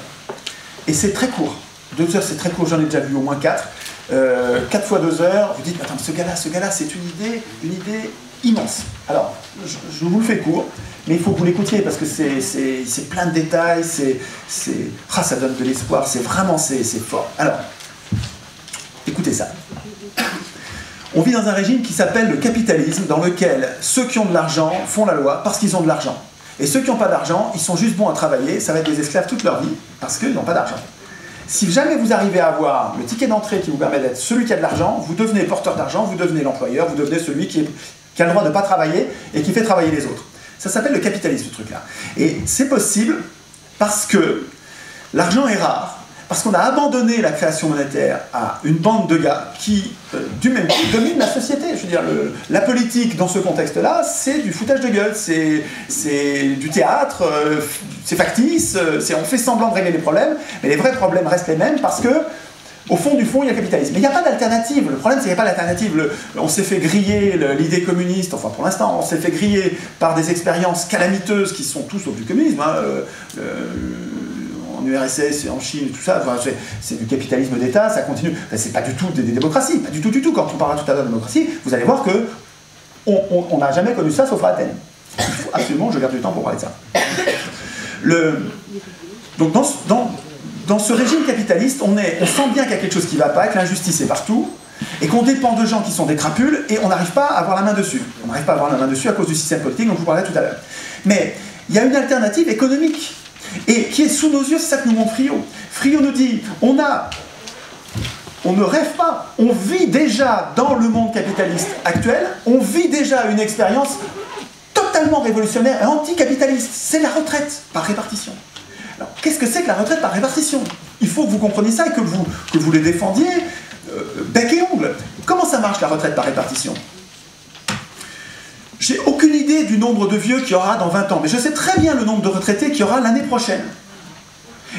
Et c'est très court. 2 heures, c'est très court, j'en ai déjà vu au moins 4. 4 fois 2 heures, vous dites, attends, ce gars-là, c'est une idée immense. Alors, je vous le fais court, mais il faut que vous l'écoutiez parce que c'est plein de détails, ça donne de l'espoir, c'est fort. Alors, écoutez ça. On vit dans un régime qui s'appelle le capitalisme, dans lequel ceux qui ont de l'argent font la loi parce qu'ils ont de l'argent. Et ceux qui n'ont pas d'argent, ils sont juste bons à travailler, ça va être des esclaves toute leur vie, parce qu'ils n'ont pas d'argent. Si jamais vous arrivez à avoir le ticket d'entrée qui vous permet d'être celui qui a de l'argent, vous devenez porteur d'argent, vous devenez l'employeur, vous devenez celui qui a le droit de ne pas travailler et qui fait travailler les autres. Ça s'appelle le capitalisme, ce truc-là. Et c'est possible parce que l'argent est rare, parce qu'on a abandonné la création monétaire à une bande de gars qui, du même coup, dominent la société. Je veux dire, la politique, dans ce contexte-là, c'est du foutage de gueule, c'est du théâtre, c'est factice, on fait semblant de régler les problèmes, mais les vrais problèmes restent les mêmes parce que, au fond du fond, il y a le capitalisme. Mais il n'y a pas d'alternative. Le problème, c'est qu'il n'y a pas d'alternative. On s'est fait griller l'idée communiste, enfin pour l'instant, on s'est fait griller par des expériences calamiteuses qui sont tous sauf du communisme. Hein, en URSS et en Chine, tout ça, enfin, c'est du capitalisme d'État, ça continue. Enfin, c'est pas du tout des démocraties, pas du tout. Quand on parlera tout à l'heure de démocratie, vous allez voir que on n'a jamais connu ça sauf à Athènes. Il faut absolument, je garde du temps pour parler de ça. Donc dans ce régime capitaliste, on sent bien qu'il y a quelque chose qui ne va pas, que l'injustice est partout, et qu'on dépend de gens qui sont des crapules, et on n'arrive pas à avoir la main dessus. On n'arrive pas à avoir la main dessus à cause du système politique dont je vous parlais tout à l'heure. Mais il y a une alternative économique, et qui est sous nos yeux, c'est ça que nous montre Friot. Friot nous dit, on ne rêve pas, on vit déjà dans le monde capitaliste actuel, on vit déjà une expérience totalement révolutionnaire et anticapitaliste. C'est la retraite par répartition. Alors, qu'est-ce que c'est que la retraite par répartition? Il faut que vous compreniez ça et que vous les défendiez bec et ongle. Comment ça marche la retraite par répartition? J'ai aucune idée du nombre de vieux qu'il y aura dans 20 ans, mais je sais très bien le nombre de retraités qu'il y aura l'année prochaine.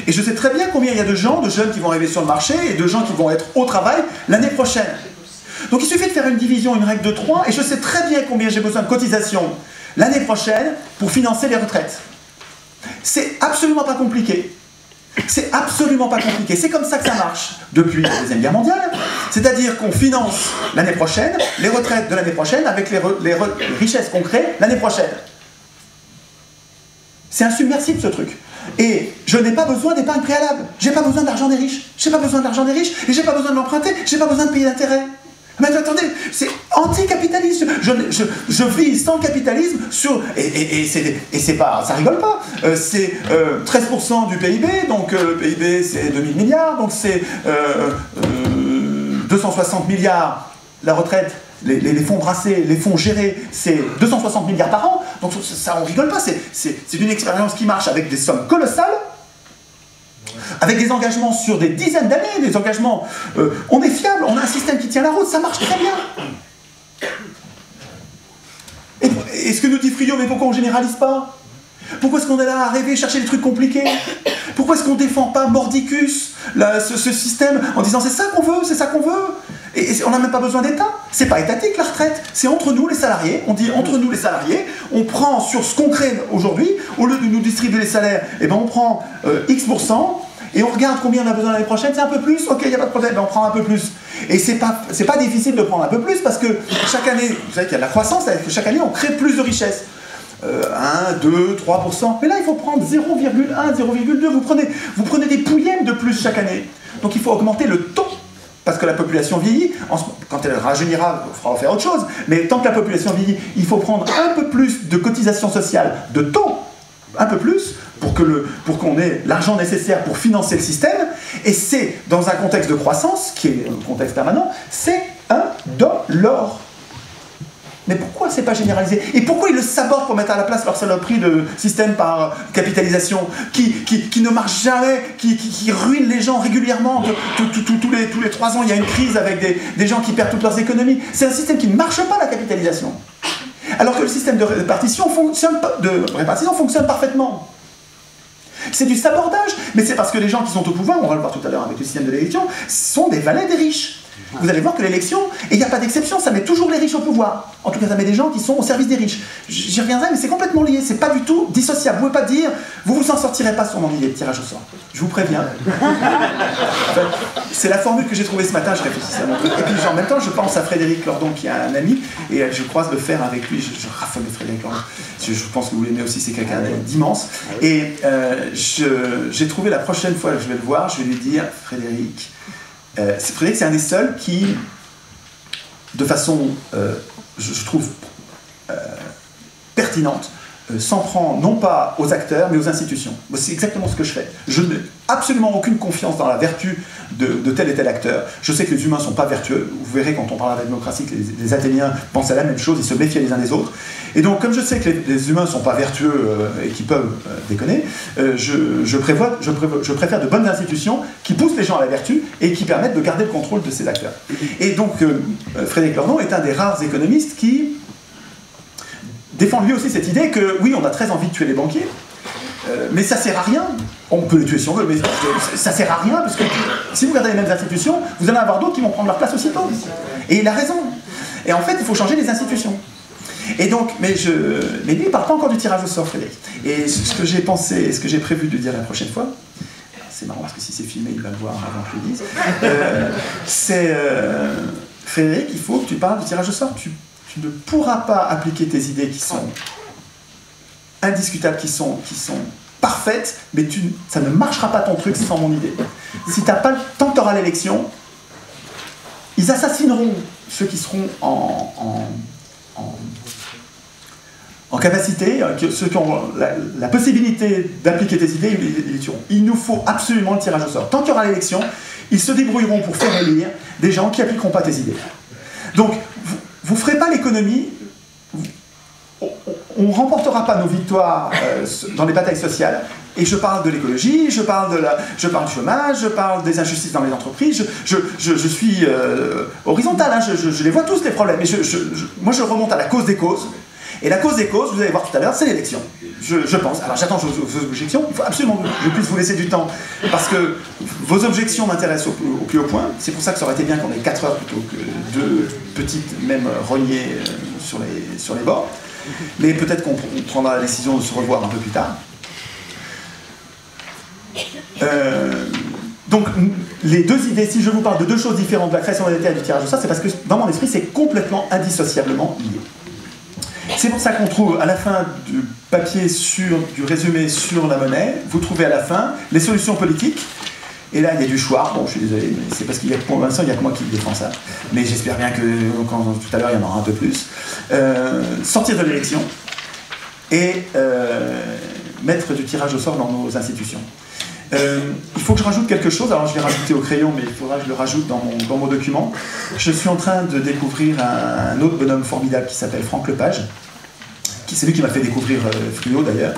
Et je sais très bien combien il y a de jeunes qui vont arriver sur le marché et de gens qui vont être au travail l'année prochaine. Donc il suffit de faire une division, une règle de 3, et je sais très bien combien j'ai besoin de cotisations l'année prochaine pour financer les retraites. C'est absolument pas compliqué. C'est absolument pas compliqué. C'est comme ça que ça marche depuis la Deuxième Guerre mondiale. C'est-à-dire qu'on finance l'année prochaine les retraites de l'année prochaine avec les richesses qu'on crée l'année prochaine. C'est insubmersible ce truc. Et je n'ai pas besoin d'épargne préalable. J'ai pas besoin de l'argent des riches. J'ai pas besoin de l'argent des riches et j'ai pas besoin de l'emprunter. J'ai pas besoin de payer d'intérêt. Mais attendez, c'est anticapitaliste. Je vis sans capitalisme sur et c'est pas, ça rigole pas. C'est 13% du PIB, donc le PIB c'est 2000 milliards, donc c'est 260 milliards la retraite. Les fonds brassés, les fonds gérés, c'est 260 milliards par an. Donc ça, on rigole pas. C'est une expérience qui marche avec des sommes colossales. Avec des engagements sur des dizaines d'années, des engagements... on est fiable, on a un système qui tient la route, ça marche très bien. Et ce que nous dit Friot, mais pourquoi on ne généralise pas? Pourquoi est-ce qu'on est là à rêver, chercher des trucs compliqués? Pourquoi est-ce qu'on ne défend pas mordicus, ce système, en disant c'est ça qu'on veut, c'est ça qu'on veut? Et on n'a même pas besoin d'État. C'est pas étatique la retraite, c'est entre nous les salariés. On dit entre nous les salariés, on prend sur ce qu'on crée aujourd'hui, au lieu de nous distribuer les salaires, eh ben on prend X%, et on regarde combien on a besoin l'année prochaine, c'est un peu plus, ok, il n'y a pas de problème, ben on prend un peu plus. Et c'est pas difficile de prendre un peu plus, parce que chaque année, vous savez qu'il y a de la croissance, que chaque année on crée plus de richesses. 1, 2, 3%, mais là il faut prendre 0,1, 0,2, vous prenez des pouillèmes de plus chaque année. Donc il faut augmenter le taux. Parce que la population vieillit, quand elle rajeunira, il faudra faire autre chose, mais tant que la population vieillit, il faut prendre un peu plus de cotisations sociales, de taux, un peu plus, pour qu'on ait l'argent nécessaire pour financer le système, et c'est, dans un contexte de croissance, qui est un contexte permanent, c'est indolore. Mais pourquoi c'est pas généralisé? Et pourquoi ils le sabordent pour mettre à la place leur saloperie de système par capitalisation qui ne marche jamais, qui ruine les gens régulièrement? Tous les 3 ans, il y a une crise avec des gens qui perdent toutes leurs économies. C'est un système qui ne marche pas, la capitalisation. Alors que le système de répartition fonctionne parfaitement. C'est du sabordage, mais c'est parce que les gens qui sont au pouvoir, on va le voir tout à l'heure avec le système de l'élection, sont des valets des riches. Vous allez voir que l'élection, et il n'y a pas d'exception, ça met toujours les riches au pouvoir. En tout cas, ça met des gens qui sont au service des riches. J'y reviendrai, mais c'est complètement lié, c'est pas du tout dissociable. Vous ne pouvez pas dire, vous vous en sortirez pas sur mon idée de tirage au sort. Je vous préviens. Enfin, c'est la formule que j'ai trouvée ce matin, je réfléchissais à mon truc. Et puis en même temps, je pense à Frédéric Lordon, qui est un ami, et je croise le fer avec lui, je raffole de Frédéric Lordon. Je pense que vous l'aimez aussi, c'est quelqu'un d'immense. Et j'ai trouvé la prochaine fois que je vais le voir, je vais lui dire, Frédéric, c'est un des seuls qui, de façon, je trouve, pertinente, s'en prend non pas aux acteurs, mais aux institutions. C'est exactement ce que je fais. Je n'ai absolument aucune confiance dans la vertu de tel et tel acteur. Je sais que les humains ne sont pas vertueux. Vous verrez quand on parle de la démocratie que les Athéniens pensent à la même chose, ils se méfient les uns des autres. Et donc, comme je sais que les humains ne sont pas vertueux et qui peuvent déconner, je préfère de bonnes institutions qui poussent les gens à la vertu et qui permettent de garder le contrôle de ces acteurs. Et donc, Frédéric Lordon est un des rares économistes qui défend lui aussi cette idée que, oui, on a très envie de tuer les banquiers, mais ça sert à rien. On peut les tuer si on veut, mais ça sert à rien, parce que si vous regardez les mêmes institutions, vous allez avoir d'autres qui vont prendre leur place aussitôt. Et il a raison. Et en fait, il faut changer les institutions. Et donc, mais lui, il ne parle pas encore du tirage au sort, Frédéric. Et ce que j'ai pensé, ce que j'ai prévu de dire la prochaine fois, c'est marrant parce que si c'est filmé, il va le voir avant que je le dise, c'est Frédéric, il faut que tu parles du tirage au sort. Tu ne pourras pas appliquer tes idées qui sont indiscutables, qui sont parfaites, mais ça ne marchera pas ton truc sans mon idée. Si t'as pas, tant que tu auras l'élection, ils assassineront ceux qui seront en capacité, ceux qui ont la possibilité d'appliquer tes idées, ils les tueront. Il nous faut absolument le tirage au sort. Tant qu'il y aura l'élection, ils se débrouilleront pour faire élire des gens qui n'appliqueront pas tes idées. Donc, vous ne ferez pas l'économie, on ne remportera pas nos victoires dans les batailles sociales, et je parle de l'écologie, je parle du chômage, je parle des injustices dans les entreprises, je suis horizontal, hein, je les vois tous les problèmes, mais moi je remonte à la cause des causes, et la cause des causes, vous allez voir tout à l'heure, c'est l'élection, je pense. Alors j'attends vos objections, il faut absolument que je puisse vous laisser du temps, parce que vos objections m'intéressent au plus haut point, c'est pour ça que ça aurait été bien qu'on ait 4 heures plutôt que 2 petites, même rognées sur les bords. Mais peut-être qu'on prendra la décision de se revoir un peu plus tard. Donc, les deux idées, si je vous parle de 2 choses différentes, de la création monétaire et du tirage au sort, c'est parce que dans mon esprit, c'est complètement indissociablement lié. C'est pour ça qu'on trouve à la fin du papier du résumé sur la monnaie, vous trouvez à la fin les solutions politiques. Et là, il y a du choix. Bon, je suis désolé, mais c'est parce qu'il y a pour l'instant, il n'y a que moi qui défend ça. Mais j'espère bien que tout à l'heure, il y en aura un peu plus. Sortir de l'élection et mettre du tirage au sort dans nos institutions. Il faut que je rajoute quelque chose. Alors, je l'ai rajouté au crayon, mais il faudra que je le rajoute dans mon document. Je suis en train de découvrir un autre bonhomme formidable qui s'appelle Franck Lepage. C'est lui qui m'a fait découvrir Fluo, d'ailleurs.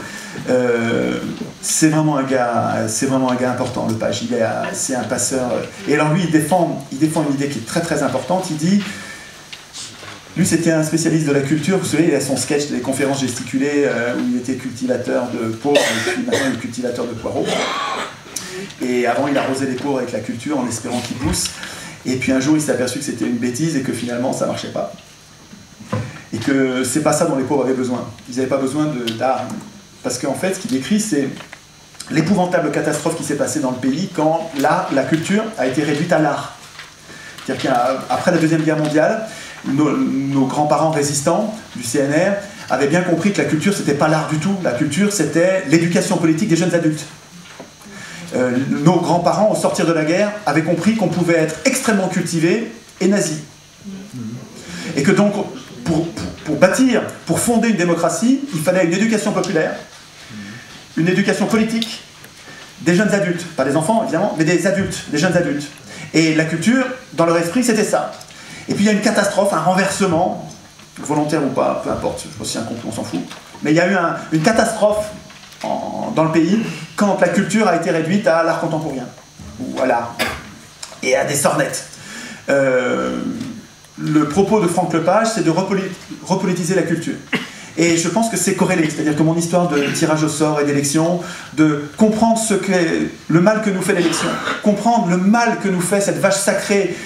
C'est vraiment un gars important, Lepage. C'est un passeur. Et alors lui, il défend une idée qui est très très importante. Il dit, lui c'était un spécialiste de la culture. Vous savez, il a son sketch des conférences gesticulées où il était cultivateur de poires et puis maintenant il est cultivateur de poireaux. Et avant, il arrosait les poires avec la culture en espérant qu'ils poussent. Et puis un jour, il s'est aperçu que c'était une bêtise et que finalement, ça marchait pas. Et que c'est pas ça dont les pauvres avaient besoin. Ils n'avaient pas besoin d'armes. Parce qu'en fait, ce qu'il décrit, c'est l'épouvantable catastrophe qui s'est passée dans le pays quand la culture a été réduite à l'art. C'est-à-dire qu'après la Deuxième Guerre mondiale, nos grands-parents résistants du CNR avaient bien compris que la culture, c'était pas l'art du tout. La culture, c'était l'éducation politique des jeunes adultes. Nos grands-parents, au sortir de la guerre, avaient compris qu'on pouvait être extrêmement cultivé et nazi. Et que donc, pour bâtir, pour fonder une démocratie, il fallait une éducation populaire, une éducation politique, des jeunes adultes, pas des enfants évidemment, mais des adultes, des jeunes adultes. Et la culture, dans leur esprit, c'était ça. Et puis il y a une catastrophe, un renversement, volontaire ou pas, peu importe, je sais pas si c'est un complot, on s'en fout, mais il y a eu une catastrophe dans le pays quand la culture a été réduite à l'art contemporain, ou à l'art, et à des sornettes. Le propos de Franck Lepage, c'est de repolitiser la culture. Et je pense que c'est corrélé, c'est-à-dire que mon histoire de tirage au sort et d'élection, de comprendre ce qu'est le mal que nous fait l'élection, comprendre le mal que nous fait cette vache sacrée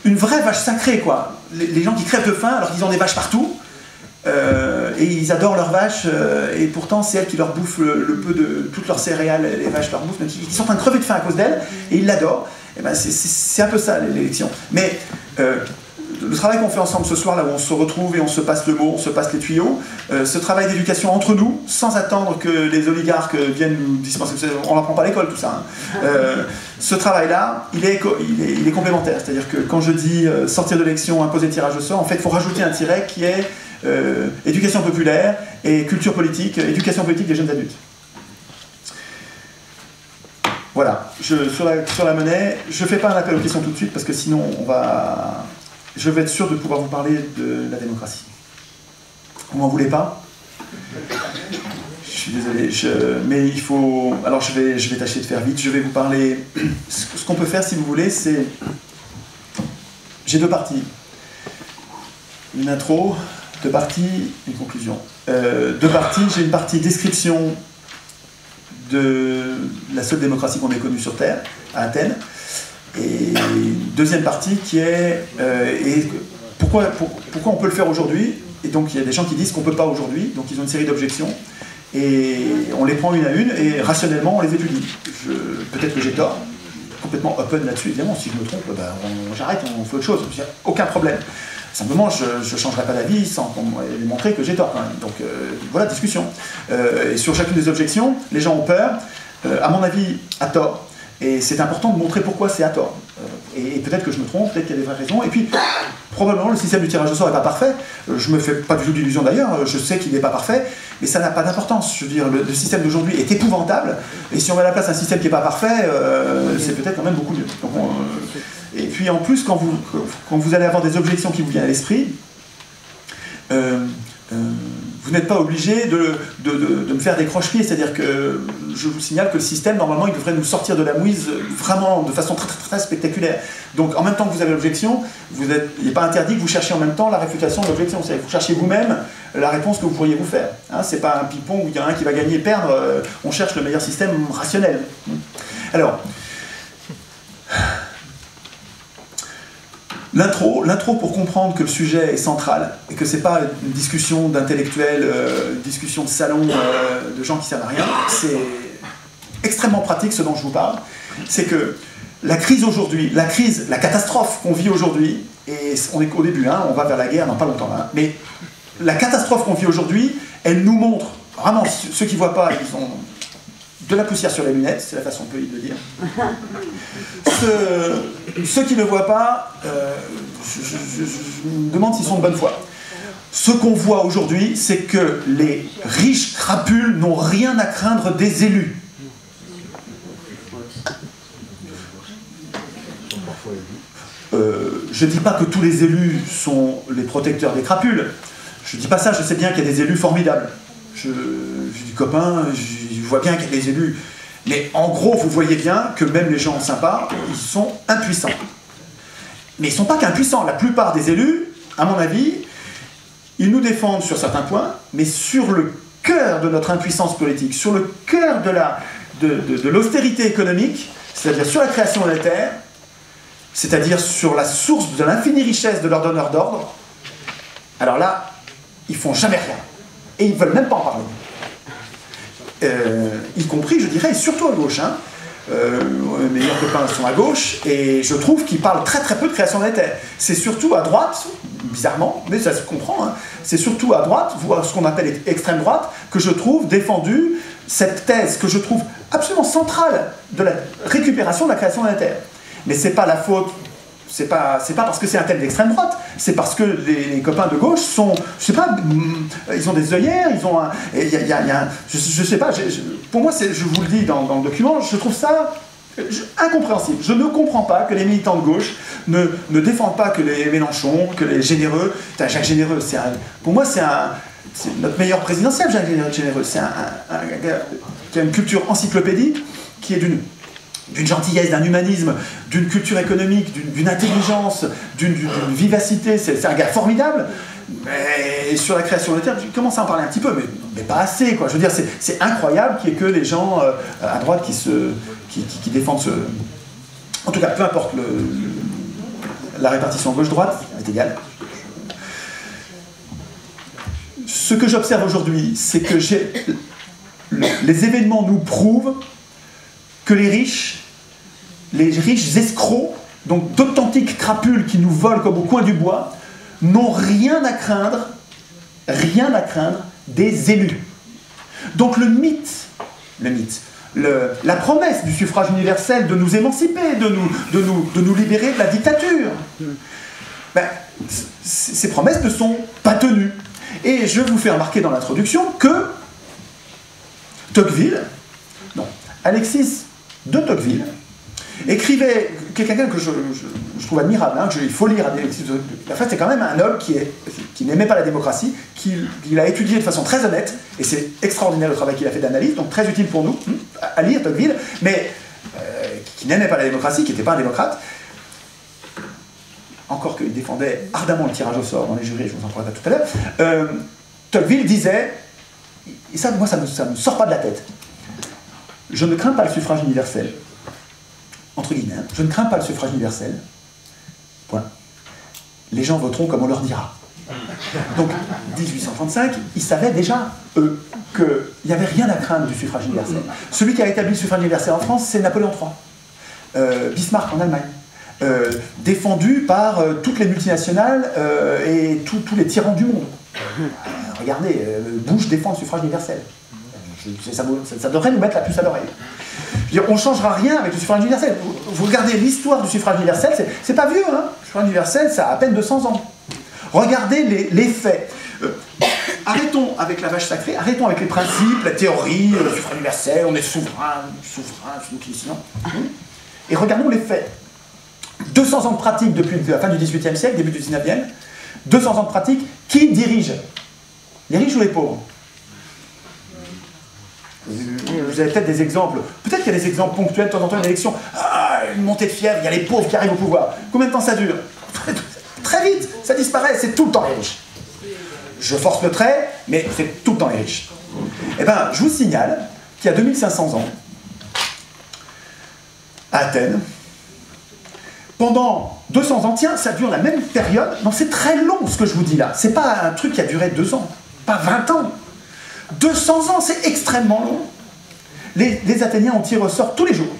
une vraie vache sacrée, quoi. Les gens qui crèvent de faim alors qu'ils ont des vaches partout, et ils adorent leurs vaches, et pourtant c'est elles qui leur bouffent le peu de toutes leurs céréales, les vaches leur bouffent, donc ils sont en train de crever de faim à cause d'elles, et ils l'adorent. Et ben c'est un peu ça l'élection. Mais le travail qu'on fait ensemble ce soir, là où on se retrouve et on se passe le mot, on se passe les tuyaux, ce travail d'éducation entre nous, sans attendre que les oligarques viennent nous dispenser, on n'apprend pas à l'école tout ça, hein. Ce travail-là, il est complémentaire. C'est-à-dire que quand je dis sortir de l'élection, imposer tirage au sort, en fait, il faut rajouter un tiret qui est éducation populaire et culture politique, éducation politique des jeunes adultes. Voilà, sur la monnaie, je ne fais pas un appel aux questions tout de suite parce que sinon je vais être sûr de pouvoir vous parler de la démocratie. Vous m'en voulez pas? Je suis désolé, mais il faut... Alors je vais tâcher de faire vite, je vais vous parler... Ce qu'on peut faire si vous voulez, c'est... J'ai deux parties. Une intro, deux parties, une conclusion. Deux parties, j'ai une partie description de la seule démocratie qu'on ait connue sur Terre, à Athènes. Et deuxième partie qui est pourquoi on peut le faire aujourd'hui. Et donc il y a des gens qui disent qu'on ne peut pas aujourd'hui, donc ils ont une série d'objections. Et on les prend une à une et rationnellement on les étudie. Peut-être que j'ai tort, complètement open là-dessus, évidemment. Si je me trompe, ben, j'arrête, on fait autre chose, aucun problème. Simplement, je ne changerai pas d'avis sans montrer que j'ai tort quand même. Donc voilà, discussion. Et sur chacune des objections, les gens ont peur, à mon avis, à tort. Et c'est important de montrer pourquoi c'est à tort. Et peut-être que je me trompe, peut-être qu'il y a des vraies raisons. Et puis, probablement, le système du tirage au sort n'est pas parfait. Je ne me fais pas du tout d'illusion d'ailleurs, je sais qu'il n'est pas parfait, mais ça n'a pas d'importance. Je veux dire, le système d'aujourd'hui est épouvantable, et si on met à la place un système qui n'est pas parfait, c'est peut-être quand même beaucoup mieux. Donc, et puis en plus, quand vous allez avoir des objections qui vous viennent à l'esprit, vous n'êtes pas obligé de me faire des croche-pieds, c'est-à-dire que je vous signale que le système, normalement, il devrait nous sortir de la mouise vraiment de façon très, très, très spectaculaire. Donc en même temps que vous avez l'objection, il n'est pas interdit que vous cherchiez en même temps la réfutation de l'objection, c'est-à-dire que vous cherchiez vous-même la réponse que vous pourriez vous faire. Hein, c'est pas un ping-pong où il y en a un qui va gagner et perdre, on cherche le meilleur système rationnel. Alors, l'intro pour comprendre que le sujet est central et que c'est pas une discussion d'intellectuels, une discussion de salon de gens qui servent à rien, c'est extrêmement pratique ce dont je vous parle, c'est que la crise aujourd'hui, la catastrophe qu'on vit aujourd'hui, et on est au début, hein, on va vers la guerre dans pas longtemps, hein, mais la catastrophe qu'on vit aujourd'hui, elle nous montre, vraiment, ceux qui ne voient pas, ils ont de la poussière sur les lunettes, c'est la façon polie de le dire. Ceux qui ne voient pas, je me demande s'ils sont de bonne foi. Ce qu'on voit aujourd'hui, c'est que les riches crapules n'ont rien à craindre des élus. Je ne dis pas que tous les élus sont les protecteurs des crapules. Je ne dis pas ça, je sais bien qu'il y a des élus formidables. J'ai des copains, je vois bien qu'il y a des élus. Mais en gros, vous voyez bien que même les gens sympas, ils sont impuissants. Mais ils ne sont pas qu'impuissants. La plupart des élus, à mon avis, ils nous défendent sur certains points, mais sur le cœur de notre impuissance politique, sur le cœur de l'austérité économique, c'est-à-dire sur la création monétaire, c'est-à-dire sur la source de l'infinie richesse de leurs donneurs d'ordre, alors là, ils font jamais rien. Et ils ne veulent même pas en parler. Y compris, je dirais, et surtout à gauche. Hein. Mes meilleurs copains sont à gauche, et je trouve qu'ils parlent très très peu de création monétaire. C'est surtout à droite, bizarrement, mais ça se comprend, hein, c'est surtout à droite, voire ce qu'on appelle extrême droite, que je trouve défendu cette thèse que je trouve absolument centrale de la récupération de la création monétaire. Mais c'est pas la faute, c'est pas parce que c'est un tel d'extrême droite, c'est parce que les copains de gauche sont, je sais pas, ils ont des œillères, ils ont un, je sais pas, pour moi, je vous le dis dans le document, je trouve ça incompréhensible. Je ne comprends pas que les militants de gauche ne défendent pas que les Mélenchon, que les Généreux. Jacques Généreux, pour moi, c'est notre meilleur présidentiel, Jacques Généreux. C'est un gars qui a une culture encyclopédique, qui est d'une gentillesse, d'un humanisme, d'une culture économique, d'une intelligence, d'une vivacité. C'est un gars formidable. Mais sur la création monétaire, je commence à en parler un petit peu, mais pas assez, quoi. Je veux dire, c'est incroyable qu'il n'y ait que les gens à droite qui défendent ce... En tout cas, peu importe la répartition gauche-droite est égale. Ce que j'observe aujourd'hui, c'est que les événements nous prouvent que les riches escrocs, donc d'authentiques crapules qui nous volent comme au coin du bois, n'ont rien à craindre des élus. Donc le mythe, la promesse du suffrage universel de nous émanciper, de nous libérer de la dictature, ben, ces promesses ne sont pas tenues. Et je vous fais remarquer dans l'introduction que Tocqueville, Alexis de Tocqueville, écrivait, quelqu'un que je trouve admirable, hein, il faut lire Alexis de Tocqueville. En fait, c'est quand même un homme qui n'aimait pas la démocratie, qu'il a étudié de façon très honnête, et c'est extraordinaire le travail qu'il a fait d'analyse, donc très utile pour nous, à lire Tocqueville, mais qui n'aimait pas la démocratie, qui n'était pas un démocrate, encore qu'il défendait ardemment le tirage au sort dans les jurys, je vous en parlerai tout à l'heure, Tocqueville disait, et ça, moi, ça ne me sort pas de la tête, je ne crains pas le suffrage universel, entre guillemets, hein, je ne crains pas le suffrage universel, point. Les gens voteront comme on leur dira. Donc, 1835, ils savaient déjà, eux, qu'il n'y avait rien à craindre du suffrage universel. Celui qui a établi le suffrage universel en France, c'est Napoléon III, Bismarck en Allemagne. Défendu par toutes les multinationales et tous les tyrans du monde. Regardez, Bush défend le suffrage universel. Ça devrait nous mettre la puce à l'oreille. On ne changera rien avec le suffrage universel. Vous regardez l'histoire du suffrage universel, c'est pas vieux, hein. Le suffrage universel, ça a à peine 200 ans. Regardez les faits. Arrêtons avec la vache sacrée, arrêtons avec les principes, la théorie, le suffrage universel, on est souverain, c'est nous qui décidons. Et regardons les faits. 200 ans de pratique depuis la fin du XVIIIe siècle, début du XIXe, 200 ans de pratique, qui dirige? Les riches ou les pauvres? Vous avez peut-être des exemples, peut-être qu'il y a des exemples ponctuels de temps en temps, une élection, une montée de fièvre, il y a les pauvres qui arrivent au pouvoir. Combien de temps ça dure? Très vite, ça disparaît, c'est tout le temps les riches. Je force le trait, mais c'est tout le temps les riches. Eh bien, je vous signale qu'il y a 2500 ans, à Athènes, pendant 200 ans, tiens, ça dure la même période, non, c'est très long ce que je vous dis là, c'est pas un truc qui a duré 2 ans, pas 20 ans. 200 ans, c'est extrêmement long. Les Athéniens ont tiré au sort tous les jours.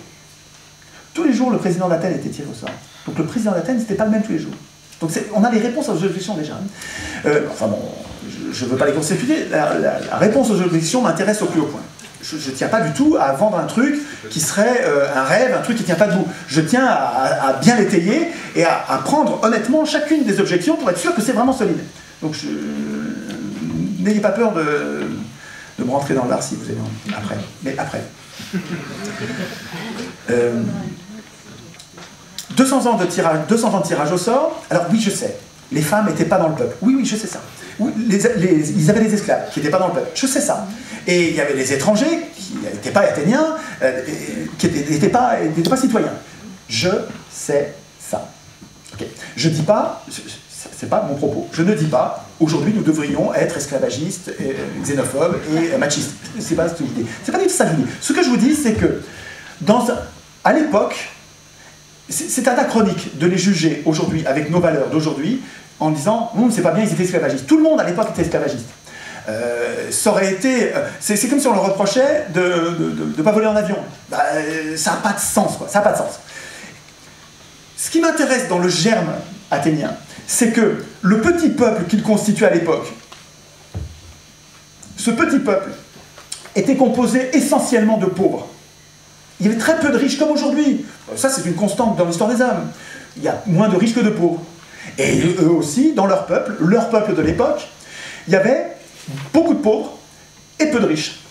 Tous les jours, le président d'Athènes était tiré au sort. Donc le président d'Athènes, c'était pas le même tous les jours. Donc on a les réponses aux objections déjà. Enfin bon, je ne veux pas les constituer, la réponse aux objections m'intéresse au plus haut point. Je ne tiens pas du tout à vendre un truc qui serait un rêve, un truc qui ne tient pas debout. Je tiens à bien l'étayer et à prendre honnêtement chacune des objections pour être sûr que c'est vraiment solide. Donc n'ayez pas peur de me rentrer dans l'art si vous avez envie. Après. Mais après. 200 ans de tirage au sort. Alors oui, je sais, les femmes n'étaient pas dans le peuple. Oui, je sais ça. Oui, ils avaient des esclaves qui n'étaient pas dans le peuple. Je sais ça. Et il y avait les étrangers qui n'étaient pas athéniens, qui n'étaient pas citoyens. Je sais ça. Okay. Je dis pas, c'est pas mon propos. Je ne dis pas, aujourd'hui nous devrions être esclavagistes, xénophobes et machistes. C'est pas ce que je dis. C'est pas du tout ça que je vous dis. Ce que je vous dis, c'est que à l'époque, c'est anachronique de les juger aujourd'hui avec nos valeurs d'aujourd'hui en disant c'est pas bien, ils étaient esclavagistes. Tout le monde à l'époque était esclavagiste. Ça aurait été. C'est comme si on leur reprochait de ne pas voler en avion. Bah, ça n'a pas de sens, quoi. Ça n'a pas de sens. Ce qui m'intéresse dans le germe athénien, c'est que le petit peuple qu'il constituait à l'époque, ce petit peuple était composé essentiellement de pauvres. Il y avait très peu de riches comme aujourd'hui. Ça, c'est une constante dans l'histoire des hommes. Il y a moins de riches que de pauvres. Et eux aussi, dans leur peuple de l'époque, il y avait beaucoup de pauvres et peu de riches.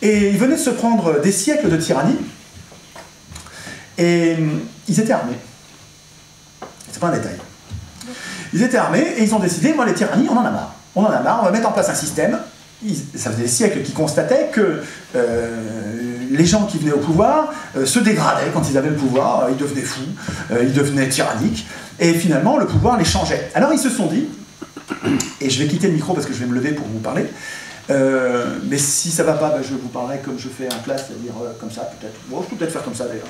Et ils venaient de se prendre des siècles de tyrannie, et ils étaient armés. C'est pas un détail. Ils étaient armés, et ils ont décidé, moi les tyrannies, on en a marre. On en a marre, on va mettre en place un système. Ça faisait des siècles qu'ils constataient que les gens qui venaient au pouvoir se dégradaient quand ils avaient le pouvoir, ils devenaient fous, ils devenaient tyranniques, et finalement le pouvoir les changeait. Alors ils se sont dit, et je vais quitter le micro parce que je vais me lever pour vous parler, Mais si ça ne va pas, je vous parlerai comme je fais en classe, c'est-à-dire comme ça, peut-être. Bon, je peux peut-être faire comme ça d'ailleurs.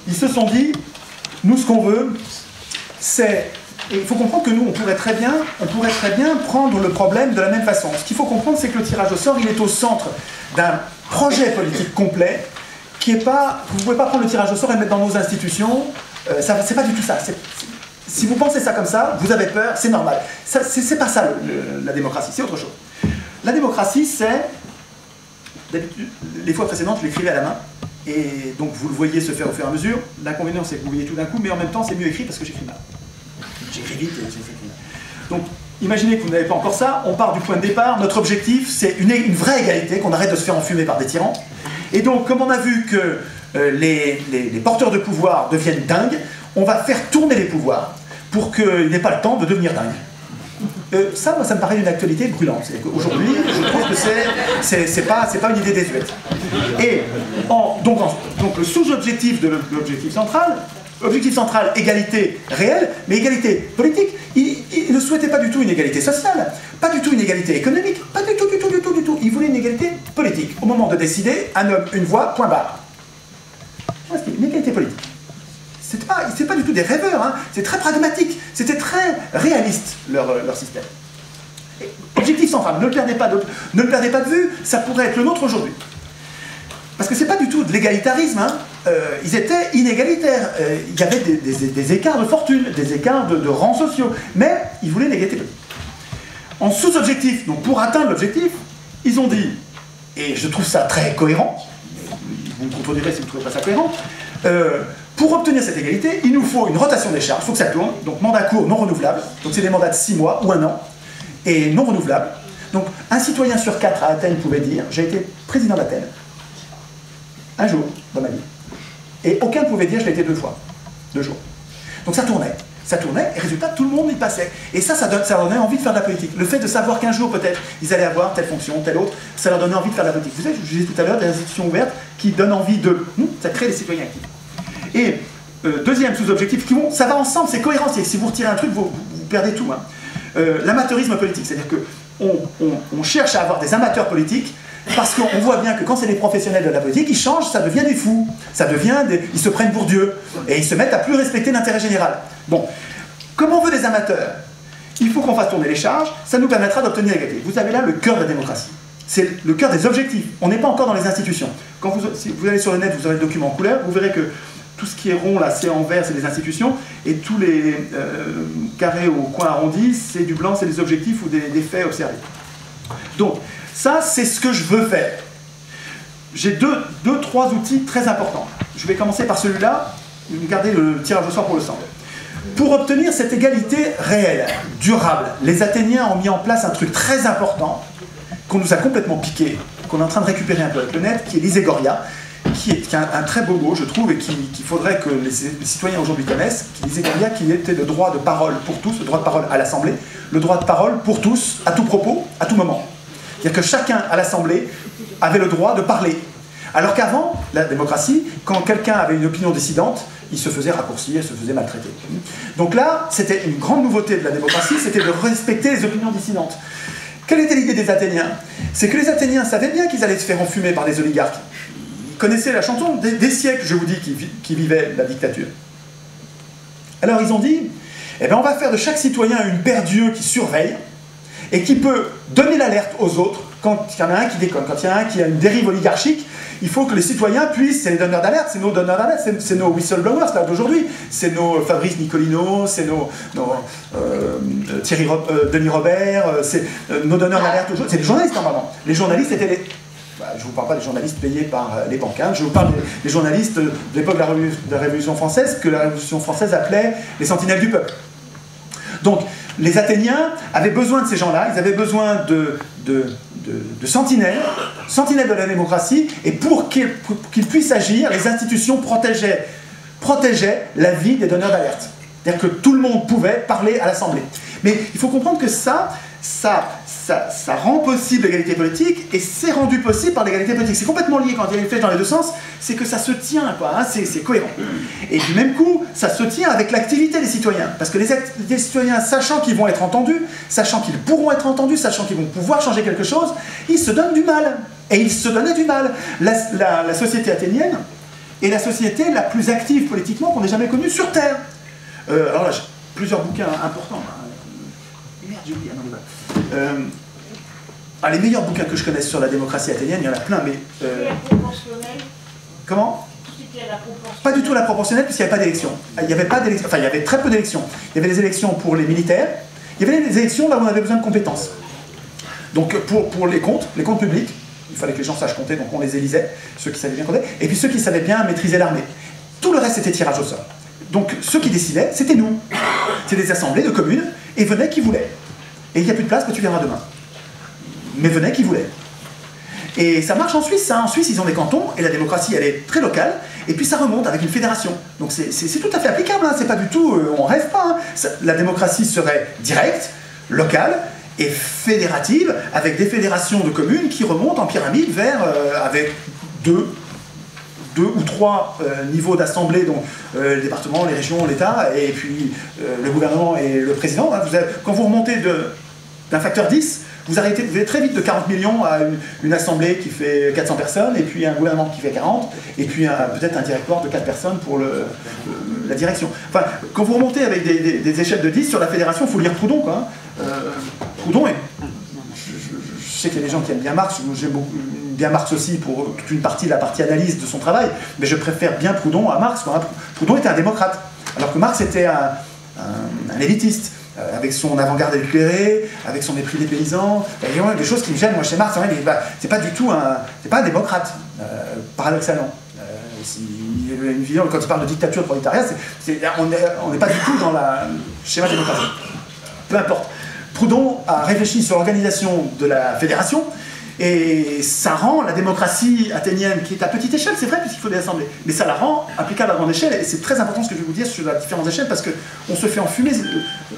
Ils se sont dit, nous, ce qu'on veut, c'est... Et il faut comprendre que nous, on pourrait très bien prendre le problème de la même façon. Ce qu'il faut comprendre, c'est que le tirage au sort, il est au centre d'un projet politique complet qui est pas... Vous ne pouvez pas prendre le tirage au sort et le mettre dans nos institutions. C'est pas du tout ça. Si vous pensez ça comme ça, vous avez peur, c'est normal. C'est pas ça la démocratie, c'est autre chose. La démocratie, c'est... Les fois précédentes, je l'écrivais à la main. Et donc vous le voyez se faire au fur et à mesure. L'inconvénient, c'est que vous voyez tout d'un coup, mais en même temps, c'est mieux écrit parce que j'écris mal. J'écris vite et j'écris. Donc, imaginez que vous n'avez pas encore ça. On part du point de départ. Notre objectif, c'est une vraie égalité, qu'on arrête de se faire enfumer par des tyrans. Et donc, comme on a vu que les porteurs de pouvoir deviennent dingues, on va faire tourner les pouvoirs pour qu'ils n'aient pas le temps de devenir dingues. Ça, moi, ça me paraît une actualité brûlante. Aujourd'hui, je trouve que c'est pas une idée désuète. Et donc le sous-objectif de l'objectif central, égalité réelle, mais égalité politique. Il ne souhaitait pas du tout une égalité sociale, pas du tout une égalité économique, pas du tout. Il voulait une égalité politique. Au moment de décider, un homme, une voix, point barre. Une égalité politique. C'est pas du tout des rêveurs, hein. C'est très pragmatique, c'était très réaliste leur système. Et objectif central, ne le perdez pas de vue, ça pourrait être le nôtre aujourd'hui. Parce que c'est pas du tout de l'égalitarisme, hein. Ils étaient inégalitaires, il y avait des écarts de fortune, des écarts de rangs sociaux, mais ils voulaient l'égalité politique. En sous-objectif, donc pour atteindre l'objectif, ils ont dit, et je trouve ça très cohérent, vous me contredirez si vous ne trouvez pas ça cohérent, pour obtenir cette égalité, il nous faut une rotation des charges, il faut que ça tourne, donc mandat court non renouvelable, donc c'est des mandats de 6 mois ou 1 an, et non renouvelables. Donc un citoyen sur 4 à Athènes pouvait dire « j'ai été président d'Athènes ». Un jour dans ma vie. Et aucun ne pouvait dire « je l'ai été 2 fois ». 2 jours. Donc ça tournait, et résultat, tout le monde y passait. Et ça donnait envie de faire de la politique. Le fait de savoir qu'un jour, peut-être, ils allaient avoir telle fonction, telle autre, ça leur donnait envie de faire de la politique. Vous savez, je disais tout à l'heure, des institutions ouvertes qui donnent envie de... ça crée des citoyens actifs. Et deuxième sous-objectif, ça va ensemble, c'est cohérent. Si vous retirez un truc, vous perdez tout. Hein. L'amateurisme politique, c'est-à-dire qu'on cherche à avoir des amateurs politiques parce qu'on voit bien que quand c'est des professionnels de la politique, ils changent, ça devient des fous, ils se prennent pour Dieu, et ils se mettent à plus respecter l'intérêt général. Bon, comme on veut des amateurs, il faut qu'on fasse tourner les charges, ça nous permettra d'obtenir l'égalité. Vous avez là le cœur de la démocratie. C'est le cœur des objectifs. On n'est pas encore dans les institutions. Si vous allez sur le net, vous aurez le document en couleur, vous verrez que tout ce qui est rond, là, c'est en vert, c'est les institutions, et tous les carrés au coin arrondi, c'est du blanc, c'est des objectifs ou des faits observés. Donc, ça, c'est ce que je veux faire. J'ai trois outils très importants. Je vais commencer par celui-là, gardez le tirage au sort pour le centre. Pour obtenir cette égalité réelle, durable, les Athéniens ont mis en place un truc très important, qu'on nous a complètement piqué, qu'on est en train de récupérer un peu avec le net, qui est l'Iségoria, qui est un très beau mot, je trouve, et qu'il faudrait que les citoyens aujourd'hui connaissent, l'Iségoria, qui était le droit de parole pour tous, le droit de parole à l'Assemblée, le droit de parole pour tous, à tout propos, à tout moment. C'est-à-dire que chacun à l'Assemblée avait le droit de parler. Alors qu'avant, la démocratie, quand quelqu'un avait une opinion dissidente, il se faisait raccourcir, il se faisait maltraiter. Donc là, c'était une grande nouveauté de la démocratie, c'était de respecter les opinions dissidentes. Quelle était l'idée des Athéniens? C'est que les Athéniens savaient bien qu'ils allaient se faire enfumer par des oligarques. Ils connaissaient la chanson des siècles, je vous dis, qui vivaient la dictature. Alors ils ont dit, eh bien, on va faire de chaque citoyen une paire d'yeux qui surveille et qui peut donner l'alerte aux autres quand il y en a un qui déconne, quand il y en a un qui a une dérive oligarchique. Il faut que les citoyens puissent, c'est les donneurs d'alerte, c'est nos donneurs d'alerte, c'est nos whistleblowers là d'aujourd'hui, c'est nos Fabrice Nicolino, c'est nos Denis Robert, c'est nos donneurs d'alerte aujourd'hui, c'est les journalistes normalement. Les journalistes étaient les... je ne vous parle pas des journalistes payés par les banques, hein. Je vous parle des journalistes de l'époque de la Révolution française, que la Révolution française appelait les sentinelles du peuple. Donc, les Athéniens avaient besoin de ces gens-là, ils avaient besoin de sentinelles de la démocratie, et pour qu'ils puissent agir, les institutions protégeaient la vie des donneurs d'alerte. C'est-à-dire que tout le monde pouvait parler à l'Assemblée. Mais il faut comprendre que ça, ça rend possible l'égalité politique, et c'est rendu possible par l'égalité politique. C'est complètement lié quand il y a une flèche dans les deux sens, c'est que ça se tient, quoi, hein, c'est cohérent. Et du même coup, ça se tient avec l'activité des citoyens, parce que les citoyens, sachant qu'ils vont être entendus, sachant qu'ils pourront être entendus, sachant qu'ils vont pouvoir changer quelque chose, ils se donnent du mal. Et ils se donnaient du mal. La société athénienne est la société la plus active politiquement qu'on ait jamais connue sur Terre. Alors là, j'ai plusieurs bouquins importants. Merde, j'ai oublié. Les meilleurs bouquins que je connaisse sur la démocratie athénienne, il y en a plein, mais... la proportionnelle. Comment? C'était la proportionnelle. Pas du tout la proportionnelle, puisqu'il n'y avait pas d'élection. Il n'y avait pas d'élection. Enfin, il y avait très peu d'élections. Il y avait des élections pour les militaires. Il y avait des élections là où on avait besoin de compétences. Donc, pour les comptes publics, il fallait que les gens sachent compter, donc on les élisait, ceux qui savaient bien compter, et puis ceux qui savaient bien maîtriser l'armée. Tout le reste, c'était tirage au sort. Donc, ceux qui décidaient, c'était nous. C'était des assemblées de communes, et venaient qui voulaient. Et il n'y a plus de place, mais tu viendras demain. Mais venaient qui voulaient. Et ça marche en Suisse, ça. En Suisse, ils ont des cantons, et la démocratie, elle est très locale, et puis ça remonte avec une fédération. Donc c'est tout à fait applicable, hein. C'est pas du tout, on rêve pas. Hein. La démocratie serait directe, locale, et fédérative, avec des fédérations de communes qui remontent en pyramide vers, avec deux ou trois niveaux d'assemblée, donc le département, les régions, l'État, et puis le gouvernement et le président. Hein. Quand vous remontez d'un facteur 10, vous allez très vite de 40 millions à une assemblée qui fait 400 personnes, et puis un gouvernement qui fait 40, et puis peut-être un directoire de 4 personnes pour la direction. Enfin, quand vous remontez avec des échelles de 10 sur la fédération, il faut lire Proudhon, quoi. Proudhon, je sais qu'il y a des gens qui aiment bien Marx, j'aime bien Marx aussi pour toute une partie, la partie analyse de son travail, mais je préfère bien Proudhon à Marx, quoi. Proudhon était un démocrate, alors que Marx était un élitiste. Avec son avant-garde éclairée, avec son mépris des paysans, il y a des choses qui me gênent, moi, chez Marx, c'est pas du tout c'est pas un démocrate, paradoxalement. Une vision, quand il parle de dictature de prolétariat, on n'est pas du tout dans le schéma démocratique. Peu importe. Proudhon a réfléchi sur l'organisation de la fédération, et ça rend la démocratie athénienne, qui est à petite échelle, c'est vrai, puisqu'il faut des assemblées, mais ça la rend applicable à grande échelle, et c'est très important ce que je vais vous dire sur les différentes échelles, parce qu'on se fait enfumer.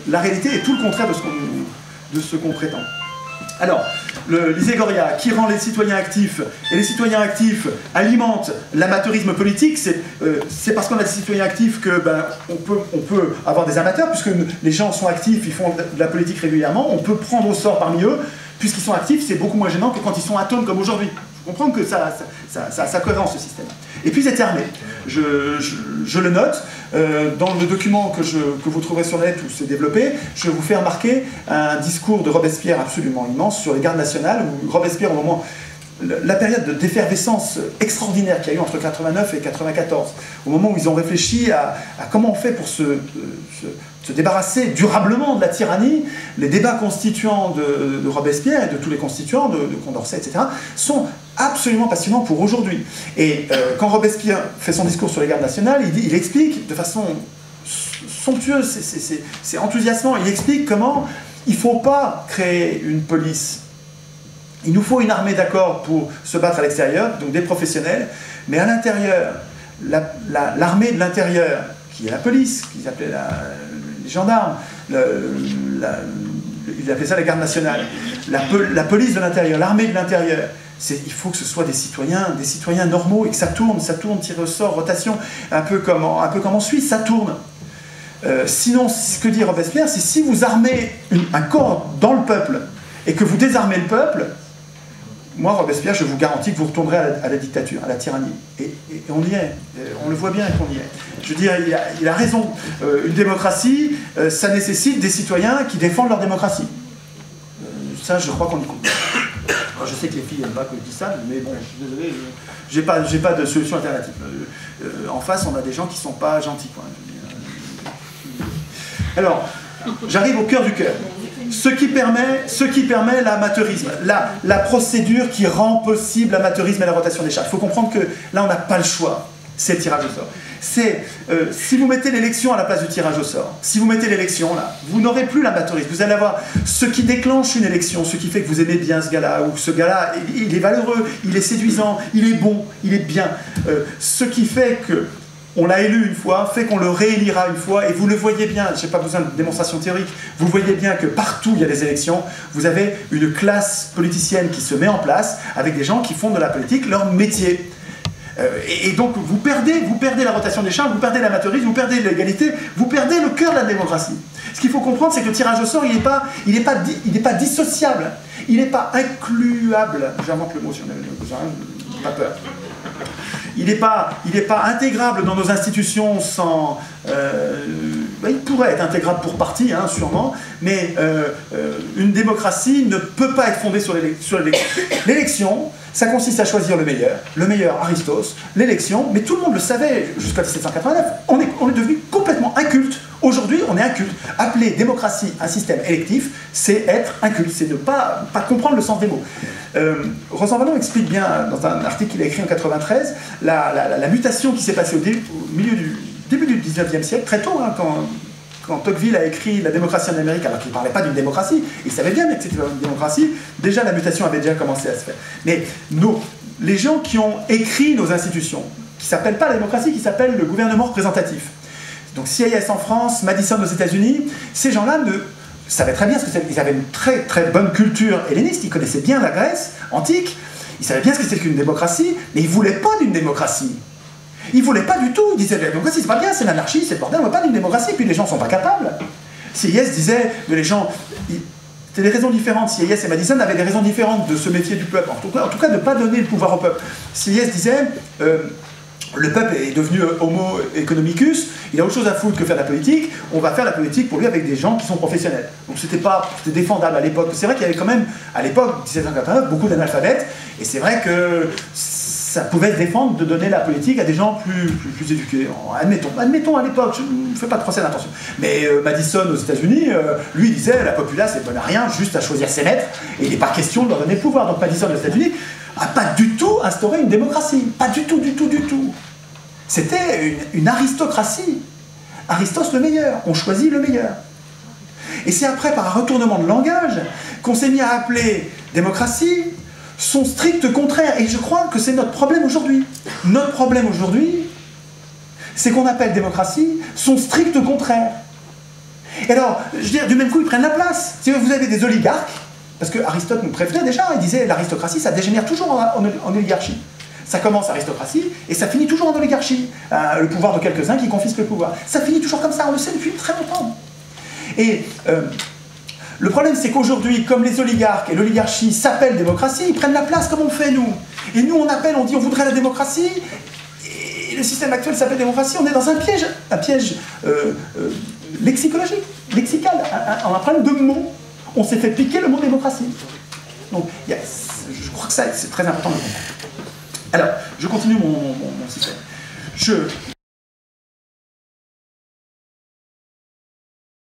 La réalité est tout le contraire de ce qu'on prétend. Alors, l'Iségoria, qui rend les citoyens actifs, et les citoyens actifs alimentent l'amateurisme politique, c'est parce qu'on a des citoyens actifs que on peut avoir des amateurs, puisque les gens sont actifs, ils font de la politique régulièrement, on peut prendre au sort parmi eux, puisqu'ils sont actifs, c'est beaucoup moins gênant que quand ils sont atomes comme aujourd'hui. Je comprends que ça a sa cohérence, ce système. Et puis ils étaient armés. Je le note, dans le document que vous trouverez sur le net où c'est développé, je vous fais remarquer un discours de Robespierre absolument immense sur les gardes nationales, où Robespierre, au moment... La période d'effervescence extraordinaire qu'il y a eu entre 89 et 94, au moment où ils ont réfléchi à comment on fait pour se débarrasser durablement de la tyrannie, les débats constituants de Robespierre et de tous les constituants, de Condorcet, etc., sont absolument passionnants pour aujourd'hui. Et quand Robespierre fait son discours sur les gardes nationales, il explique de façon somptueuse, c'est enthousiasmant, il explique comment il ne faut pas créer une police. Il nous faut une armée, d'accord, pour se battre à l'extérieur, donc des professionnels, mais à l'intérieur, l'armée de l'intérieur, qui est la police, qu'ils appelaient les gendarmes, ils appelaient ça la garde nationale, la police de l'intérieur, l'armée de l'intérieur, il faut que ce soit des citoyens normaux, et que ça tourne, tiré au sort, rotation, un peu comme en Suisse, ça tourne. Sinon, ce que dit Robespierre, c'est si vous armez un corps dans le peuple, et que vous désarmez le peuple, moi, Robespierre, je vous garantis que vous retournerez à la dictature, à la tyrannie. Et on y est. On le voit bien qu'on y est. Je veux dire, il a raison. Une démocratie, ça nécessite des citoyens qui défendent leur démocratie. Ça, je crois qu'on y compte. Alors, je sais que les filles n'aiment pas que je dise ça, mais bon, je suis désolé, j'ai pas de solution alternative. En face, on a des gens qui ne sont pas gentils, quoi. Alors, j'arrive au cœur du cœur. Ce qui permet l'amateurisme, la procédure qui rend possible l'amateurisme et la rotation des charges. Il faut comprendre que là, on n'a pas le choix. C'est le tirage au sort. Si vous mettez l'élection à la place du tirage au sort, si vous mettez l'élection là, vous n'aurez plus l'amateurisme. Vous allez avoir ce qui déclenche une élection, ce qui fait que vous aimez bien ce gars-là, ou ce gars-là, il est valeureux, il est séduisant, il est bon, il est bien. Ce qui fait que on l'a élu une fois, fait qu'on le réélira une fois, et vous le voyez bien, je n'ai pas besoin de démonstration théorique, vous voyez bien que partout il y a des élections, vous avez une classe politicienne qui se met en place, avec des gens qui font de la politique leur métier. Et donc vous perdez la rotation des charges, vous perdez l'amateurisme, vous perdez l'égalité, vous perdez le cœur de la démocratie. Ce qu'il faut comprendre, c'est que le tirage au sort, il n'est pas dissociable, il n'est pas incluable. J'invente le mot si on avait besoin, pas peur. Il n'est pas intégrable dans nos institutions sans... il pourrait être intégrable pour partie, hein, sûrement, mais une démocratie ne peut pas être fondée sur l'élection. L'élection, ça consiste à choisir le meilleur Aristos, l'élection, mais tout le monde le savait jusqu'à 1789, on est devenu complètement inculte. Aujourd'hui, on est inculte. Appeler démocratie un système électif, c'est être inculte, c'est ne pas comprendre le sens des mots. Rosanvallon explique bien, dans un article qu'il a écrit en 1993, la mutation qui s'est passée au début du 19e siècle, très tôt, hein, quand Tocqueville a écrit La démocratie en Amérique, alors qu'il ne parlait pas d'une démocratie, il savait bien que c'était une démocratie, déjà la mutation avait déjà commencé à se faire. Mais les gens qui ont écrit nos institutions, qui ne s'appellent pas la démocratie, qui s'appellent le gouvernement représentatif, donc CIS en France, Madison aux États-Unis, ces gens-là savaient très bien ce que c'était. Ils avaient une très très bonne culture helléniste, ils connaissaient bien la Grèce antique, ils savaient bien ce que c'était qu'une démocratie, mais ils ne voulaient pas d'une démocratie. Ils ne voulaient pas du tout, ils disaient la démocratie c'est pas bien, c'est l'anarchie, c'est le bordel, on ne veut pas d'une démocratie, puis les gens ne sont pas capables. CIS disait que les gens... C'était des raisons différentes, CIS et Madison avaient des raisons différentes de se méfier du peuple, en tout cas de ne pas donner le pouvoir au peuple. CIS disait... le peuple est devenu homo economicus, il a autre chose à foutre que faire de la politique, on va faire la politique pour lui avec des gens qui sont professionnels. Donc c'était défendable à l'époque. C'est vrai qu'il y avait quand même, à l'époque, 1789, beaucoup d'analphabètes, et c'est vrai que ça pouvait se défendre de donner la politique à des gens plus éduqués. Admettons à l'époque, je ne fais pas de procès d'intention. Mais Madison aux États-Unis, lui disait la populace n'est bonne à rien, juste à choisir ses maîtres, et il n'est pas question de leur donner le pouvoir. Donc Madison aux États-Unis n'a pas du tout instauré une démocratie. Pas du tout, du tout, du tout. C'était une aristocratie. Aristos le meilleur, on choisit le meilleur. Et c'est après, par un retournement de langage, qu'on s'est mis à appeler démocratie son strict contraire. Et je crois que c'est notre problème aujourd'hui. Notre problème aujourd'hui, c'est qu'on appelle démocratie son strict contraire. Et alors, je veux dire, du même coup, ils prennent la place. Si vous avez des oligarques, parce que Aristote nous prévenait déjà, il disait l'aristocratie, ça dégénère toujours en oligarchie. Ça commence aristocratie et ça finit toujours en oligarchie. Le pouvoir de quelques-uns qui confisquent le pouvoir. Ça finit toujours comme ça, on le sait depuis très longtemps. Et le problème, c'est qu'aujourd'hui, comme les oligarques et l'oligarchie s'appellent démocratie, ils prennent la place comme on fait nous. Et nous, on appelle, on dit on voudrait la démocratie, et le système actuel s'appelle démocratie, on est dans un piège lexicologique, lexical, on a un problème de mots. On s'est fait piquer le mot démocratie. Donc, je crois que ça, c'est très important de comprendre. Alors, je continue mon système.